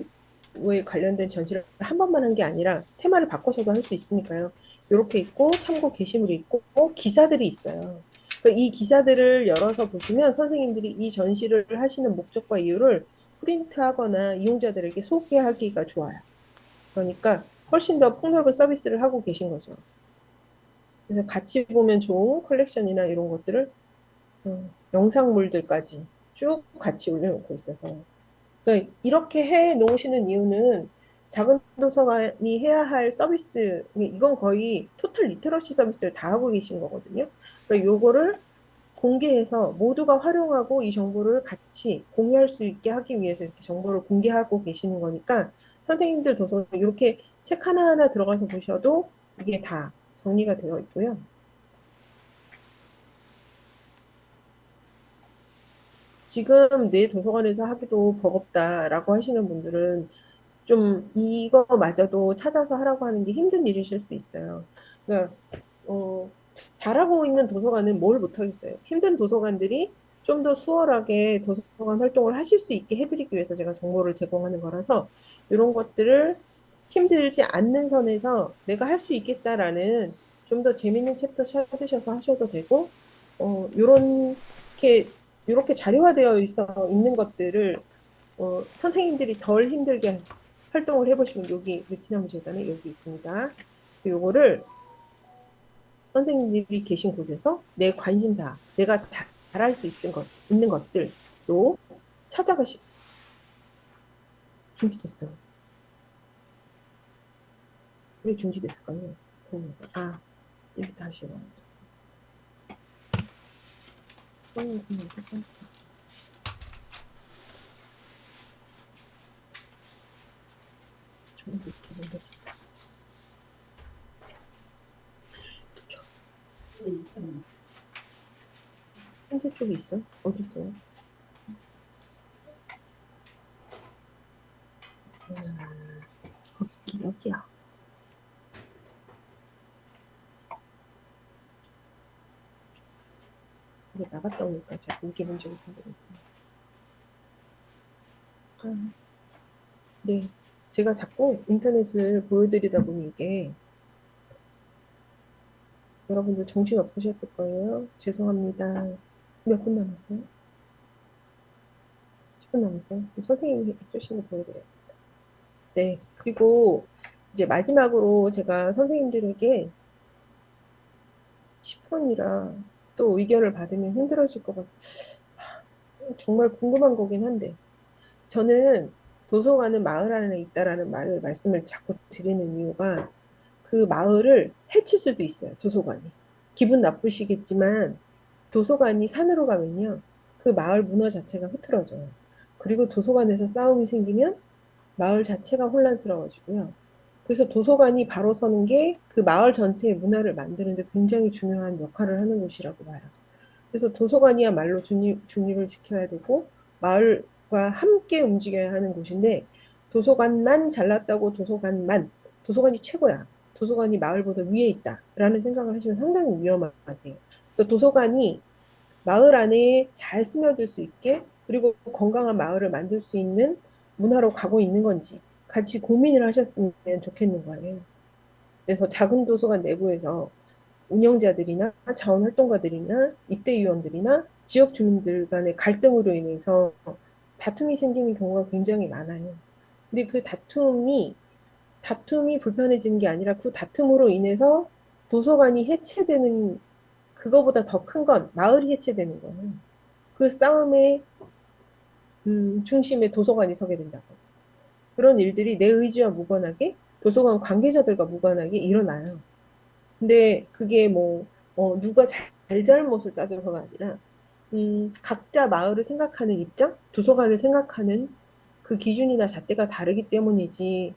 관련된 전시를 한 번만 한 게 아니라 테마를 바꿔서도 할 수 있으니까요. 이렇게 있고 참고 게시물이 있고 기사들이 있어요. 그러니까 이 기사들을 열어서 보시면 선생님들이 이 전시를 하시는 목적과 이유를 프린트하거나 이용자들에게 소개하기가 좋아요. 그러니까 훨씬 더 폭넓은 서비스를 하고 계신 거죠. 그래서 같이 보면 좋은 컬렉션이나 이런 것들을 영상물들까지 쭉 같이 올려놓고 있어서 그러니까 이렇게 해 놓으시는 이유는 작은 도서관이 해야 할 서비스, 이건 거의 토탈 리터러시 서비스를 다 하고 계신 거거든요. 그러니까 요거를 공개해서 모두가 활용하고 이 정보를 같이 공유할 수 있게 하기 위해서 이렇게 정보를 공개하고 계시는 거니까 선생님들 도서 이렇게 책 하나하나 들어가서 보셔도 이게 다 정리가 되어 있고요. 지금 내 도서관에서 하기도 버겁다라고 하시는 분들은 좀 이거마저도 찾아서 하라고 하는 게 힘든 일이실 수 있어요. 그러니까 어, 잘하고 있는 도서관은 뭘 못하겠어요. 힘든 도서관들이 좀 더 수월하게 도서관 활동을 하실 수 있게 해드리기 위해서 제가 정보를 제공하는 거라서 이런 것들을 힘들지 않는 선에서 내가 할 수 있겠다라는 좀 더 재밌는 챕터 찾으셔서 하셔도 되고, 요렇게 자료화되어 있는 것들을 선생님들이 덜 힘들게 활동을 해보시면 여기 베트남 재단에 여기 있습니다. 그래서 요거를 선생님들이 계신 곳에서 내 관심사, 내가 잘할 수 있는 것들로 찾아가시, 중지됐어요. 왜 중지됐을까요? 아, 여기 다시 와. 현재 쪽에 있어? 어디 있어요? 여기야. 이게 나갔다 오니까 자꾸 이게 문제가 생기니까. 네. 제가 자꾸 인터넷을 보여드리다 보니 이게 여러분들 정신 없으셨을 거예요. 죄송합니다. 몇 분 남았어요? 10분 남았어요? 선생님이 해주신 거 보여드려요. 네. 그리고 이제 마지막으로 제가 선생님들에게 10분이라 또 의견을 받으면 힘들어질 것 같아요. 정말 궁금한 거긴 한데 저는 도서관은 마을 안에 있다라는 말씀을 자꾸 드리는 이유가 그 마을을 해칠 수도 있어요. 도서관이. 기분 나쁘시겠지만 도서관이 산으로 가면요. 그 마을 문화 자체가 흐트러져요. 그리고 도서관에서 싸움이 생기면 마을 자체가 혼란스러워지고요. 그래서 도서관이 바로 서는 게 그 마을 전체의 문화를 만드는데 굉장히 중요한 역할을 하는 곳이라고 봐요. 그래서 도서관이야말로 중립을 지켜야 되고 마을과 함께 움직여야 하는 곳인데 도서관만 잘났다고 도서관이 최고야. 도서관이 마을보다 위에 있다라는 생각을 하시면 상당히 위험하세요. 도서관이 마을 안에 잘 스며들 수 있게 그리고 건강한 마을을 만들 수 있는 문화로 가고 있는 건지 같이 고민을 하셨으면 좋겠는 거예요. 그래서 작은 도서관 내부에서 운영자들이나 자원활동가들이나 입대위원들이나 지역 주민들 간의 갈등으로 인해서 다툼이 생기는 경우가 굉장히 많아요. 근데 그 다툼이 불편해지는 게 아니라 그 다툼으로 인해서 도서관이 해체되는 그거보다 더 큰 건 마을이 해체되는 거예요. 그 싸움의 중심에 도서관이 서게 된다고. 그런 일들이 내 의지와 무관하게 도서관 관계자들과 무관하게 일어나요. 근데 그게 뭐 누가 잘잘못을 따져서가 아니라 각자 마을을 생각하는 입장, 도서관을 생각하는 그 기준이나 잣대가 다르기 때문이지.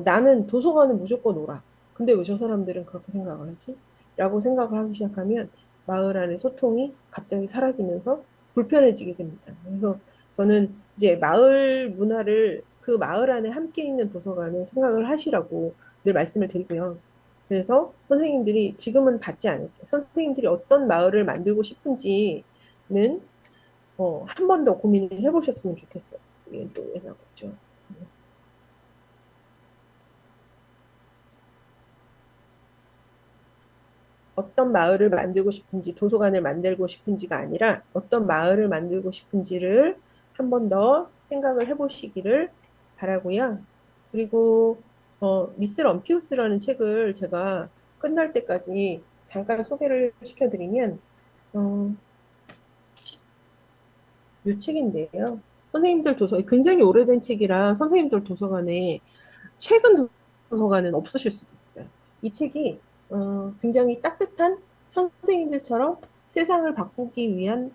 나는 도서관은 무조건 오라. 근데 왜 저 사람들은 그렇게 생각을 하지? 라고 생각을 하기 시작하면 마을 안의 소통이 갑자기 사라지면서 불편해지게 됩니다. 그래서 저는 이제 마을 문화를 그 마을 안에 함께 있는 도서관을 생각을 하시라고 늘 말씀을 드리고요. 그래서 선생님들이 지금은 받지 않을게요. 선생님들이 어떤 마을을 만들고 싶은지는 한 번 더 고민을 해보셨으면 좋겠어요. 이게 또왜 나왔죠? 어떤 마을을 만들고 싶은지, 도서관을 만들고 싶은지가 아니라 어떤 마을을 만들고 싶은지를 한 번 더 생각을 해보시기를 바라고요. 그리고 미스 럼피우스라는 책을 제가 끝날 때까지 잠깐 소개를 시켜드리면 어, 이 책인데요. 선생님들 굉장히 오래된 책이라 선생님들 도서관에 최근 도서관은 없으실 수도 있어요. 이 책이 굉장히 따뜻한 선생님들처럼 세상을 바꾸기 위한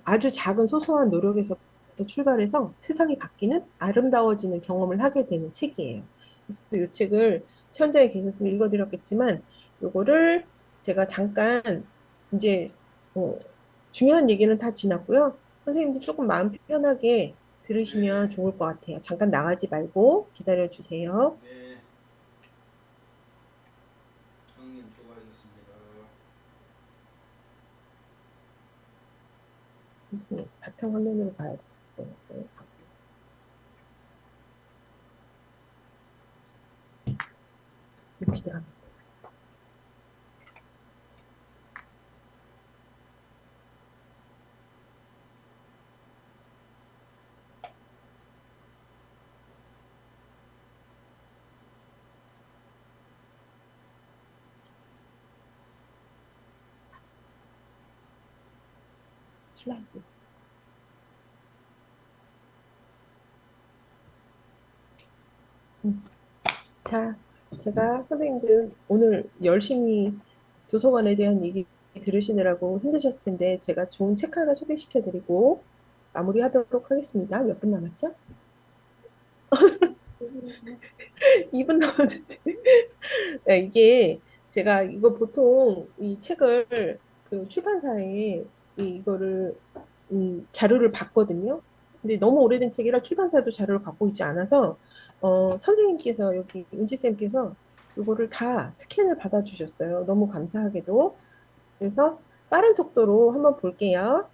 아주 작은 소소한 노력에서부터 출발해서 세상이 바뀌는 아름다워지는 경험을 하게 되는 책이에요. 그래서 이 책을 현장에 계셨으면 읽어드렸겠지만 요거를 제가 잠깐 이제 중요한 얘기는 다 지났고요. 선생님들 조금 마음 편하게 들으시면 좋을 것 같아요. 잠깐 나가지 말고 기다려 주세요. 네, 형님 수고하셨습니다. 선생님, 바탕화면으로 가야 돼요. 기다려. 슬라이드. 자, 제가 선생님들 오늘 열심히 도서관에 대한 얘기 들으시느라고 힘드셨을 텐데 제가 좋은 책 하나 소개시켜드리고 마무리하도록 하겠습니다. 몇 분 남았죠? 2분 남았는데. 네, 이게 제가 이거 보통 이 책을 그 출판사에 이거를 자료를 받거든요. 근데 너무 오래된 책이라 출판사도 자료를 갖고 있지 않아서 선생님께서 여기 은지쌤께서 이거를 다 스캔을 받아주셨어요. 너무 감사하게도. 그래서 빠른 속도로 한번 볼게요.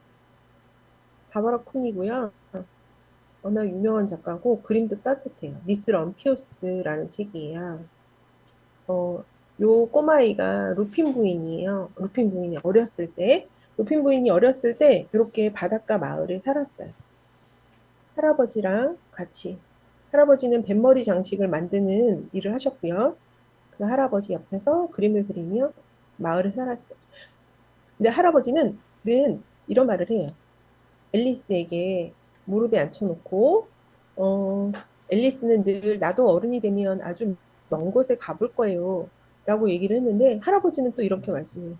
바바라 콩이고요. 워낙 유명한 작가고 그림도 따뜻해요. 미스 럼피오스라는 책이에요. 요 꼬마아이가 루핀 부인이에요. 루핀 부인이 어렸을 때, 루핀 부인이 어렸을 때 이렇게 바닷가 마을에 살았어요. 할아버지랑 같이. 할아버지는 뱃머리 장식을 만드는 일을 하셨고요. 그 할아버지 옆에서 그림을 그리며 마을에 살았어요. 근데 할아버지는 늘 이런 말을 해요. 앨리스에게 무릎에 앉혀놓고, 어, 앨리스는 늘 나도 어른이 되면 아주 먼 곳에 가볼 거예요. 라고 얘기를 했는데, 할아버지는 또 이렇게 말씀했어요.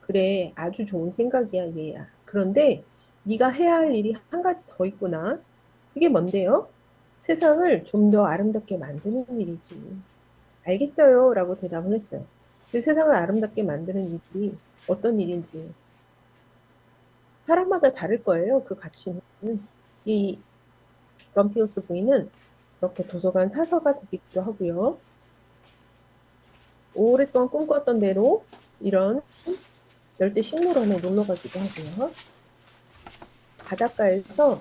그래, 아주 좋은 생각이야, 얘야. 그런데 네가 해야 할 일이 한 가지 더 있구나. 그게 뭔데요? 세상을 좀 더 아름답게 만드는 일이지. 알겠어요. 라고 대답을 했어요. 그 세상을 아름답게 만드는 일이 어떤 일인지 사람마다 다를 거예요. 그 가치는. 이 럼피우스 부인은 이렇게 도서관 사서가 되기도 하고요. 오랫동안 꿈꿨던 대로 이런 열대 식물원에 놀러 가기도 하고요. 바닷가에서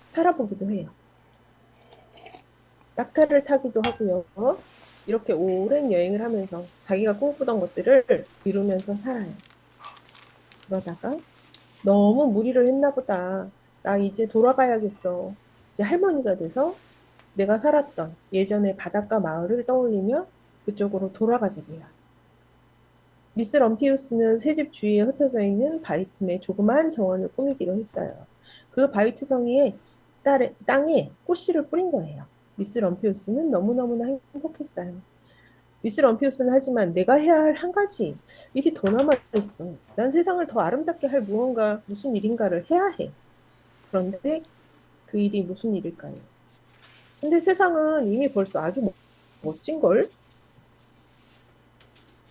살아보기도 해요. 낙타를 타기도 하고요. 이렇게 오랜 여행을 하면서 자기가 꿈꾸던 것들을 이루면서 살아요. 그러다가 너무 무리를 했나 보다. 나 이제 돌아가야겠어. 이제 할머니가 돼서 내가 살았던 예전의 바닷가 마을을 떠올리며 그쪽으로 돌아가게 돼요. 미스 럼피우스는 새집 주위에 흩어져 있는 바위틈에 조그만 정원을 꾸미기로 했어요. 그 바위투 성이에 땅에 꽃씨를 뿌린 거예요. 미스 럼피우스는 너무너무나 행복했어요. 미스 럼피우스는 하지만 내가 해야 할 한 가지 일이 더 남아있어. 난 세상을 더 아름답게 할 무언가, 무슨 일인가를 해야 해. 그런데 그 일이 무슨 일일까요? 근데 세상은 이미 벌써 아주 멋진걸?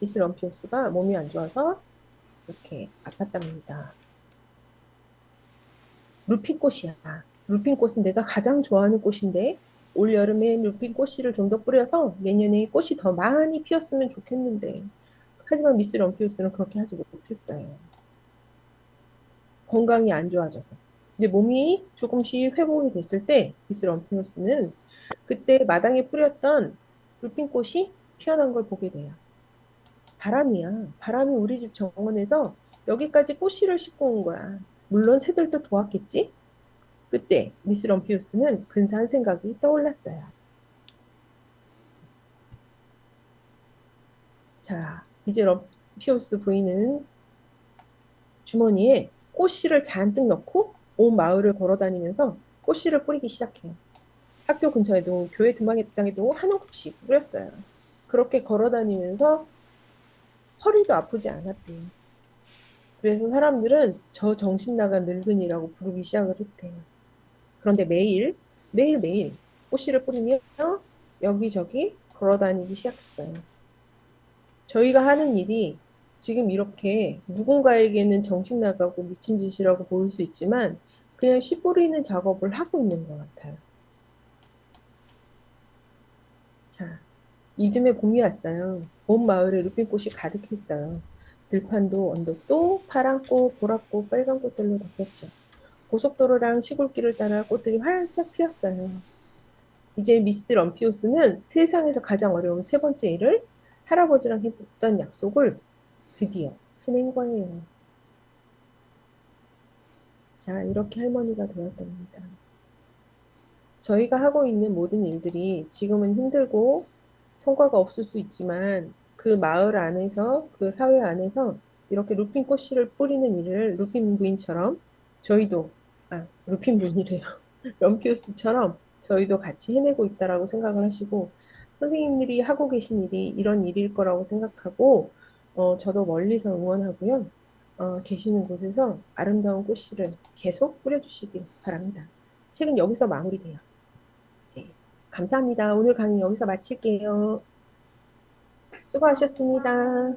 미스 럼피우스가 몸이 안 좋아서 이렇게 아팠답니다. 루핀꽃이야. 루핀꽃은 내가 가장 좋아하는 꽃인데 올 여름에 루핀꽃 씨를 좀 더 뿌려서 내년에 꽃이 더 많이 피었으면 좋겠는데 하지만 미스 럼피우스는 그렇게 하지 못했어요. 건강이 안 좋아져서. 이제 몸이 조금씩 회복이 됐을 때 미스 럼피우스는 그때 마당에 뿌렸던 루핀꽃이 피어난 걸 보게 돼요. 바람이야. 바람이 우리 집 정원에서 여기까지 꽃씨를 싣고 온 거야. 물론 새들도 도왔겠지? 그때 미스 럼피우스는 근사한 생각이 떠올랐어요. 자, 이제 럼피우스 부인은 주머니에 꽃씨를 잔뜩 넣고 온 마을을 걸어다니면서 꽃씨를 뿌리기 시작해요. 학교 근처에도 교회 등방에도 한 움큼씩 뿌렸어요. 그렇게 걸어다니면서 허리도 아프지 않았대요. 그래서 사람들은 저 정신 나간 늙은이라고 부르기 시작을 했대요. 그런데 매일매일 꽃씨를 뿌리며 여기저기 걸어다니기 시작했어요. 저희가 하는 일이 지금 이렇게 누군가에게는 정신 나가고 미친 짓이라고 보일 수 있지만 그냥 씨 뿌리는 작업을 하고 있는 것 같아요. 자, 이듬해 봄이 왔어요. 온 마을에 루핀꽃이 가득했어요. 들판도 언덕도 파란 꽃, 보랏 꽃, 빨간 꽃들로 덮였죠. 고속도로랑 시골길을 따라 꽃들이 활짝 피었어요. 이제 미스 럼피오스는 세상에서 가장 어려운 세 번째 일을 할아버지랑 했던 약속을 드디어 해낸 거예요. 자, 이렇게 할머니가 되었답니다. 저희가 하고 있는 모든 일들이 지금은 힘들고 성과가 없을 수 있지만 그 마을 안에서, 그 사회 안에서 이렇게 루핀 꽃씨를 뿌리는 일을 루핀 부인처럼 저희도, 루핀 부인이래요. 럼피우스처럼 저희도 같이 해내고 있다라고 생각을 하시고 선생님들이 하고 계신 일이 이런 일일 거라고 생각하고 저도 멀리서 응원하고요. 계시는 곳에서 아름다운 꽃씨를 계속 뿌려주시길 바랍니다. 책은 여기서 마무리돼요. 네, 감사합니다. 오늘 강의 여기서 마칠게요. 수고하셨습니다.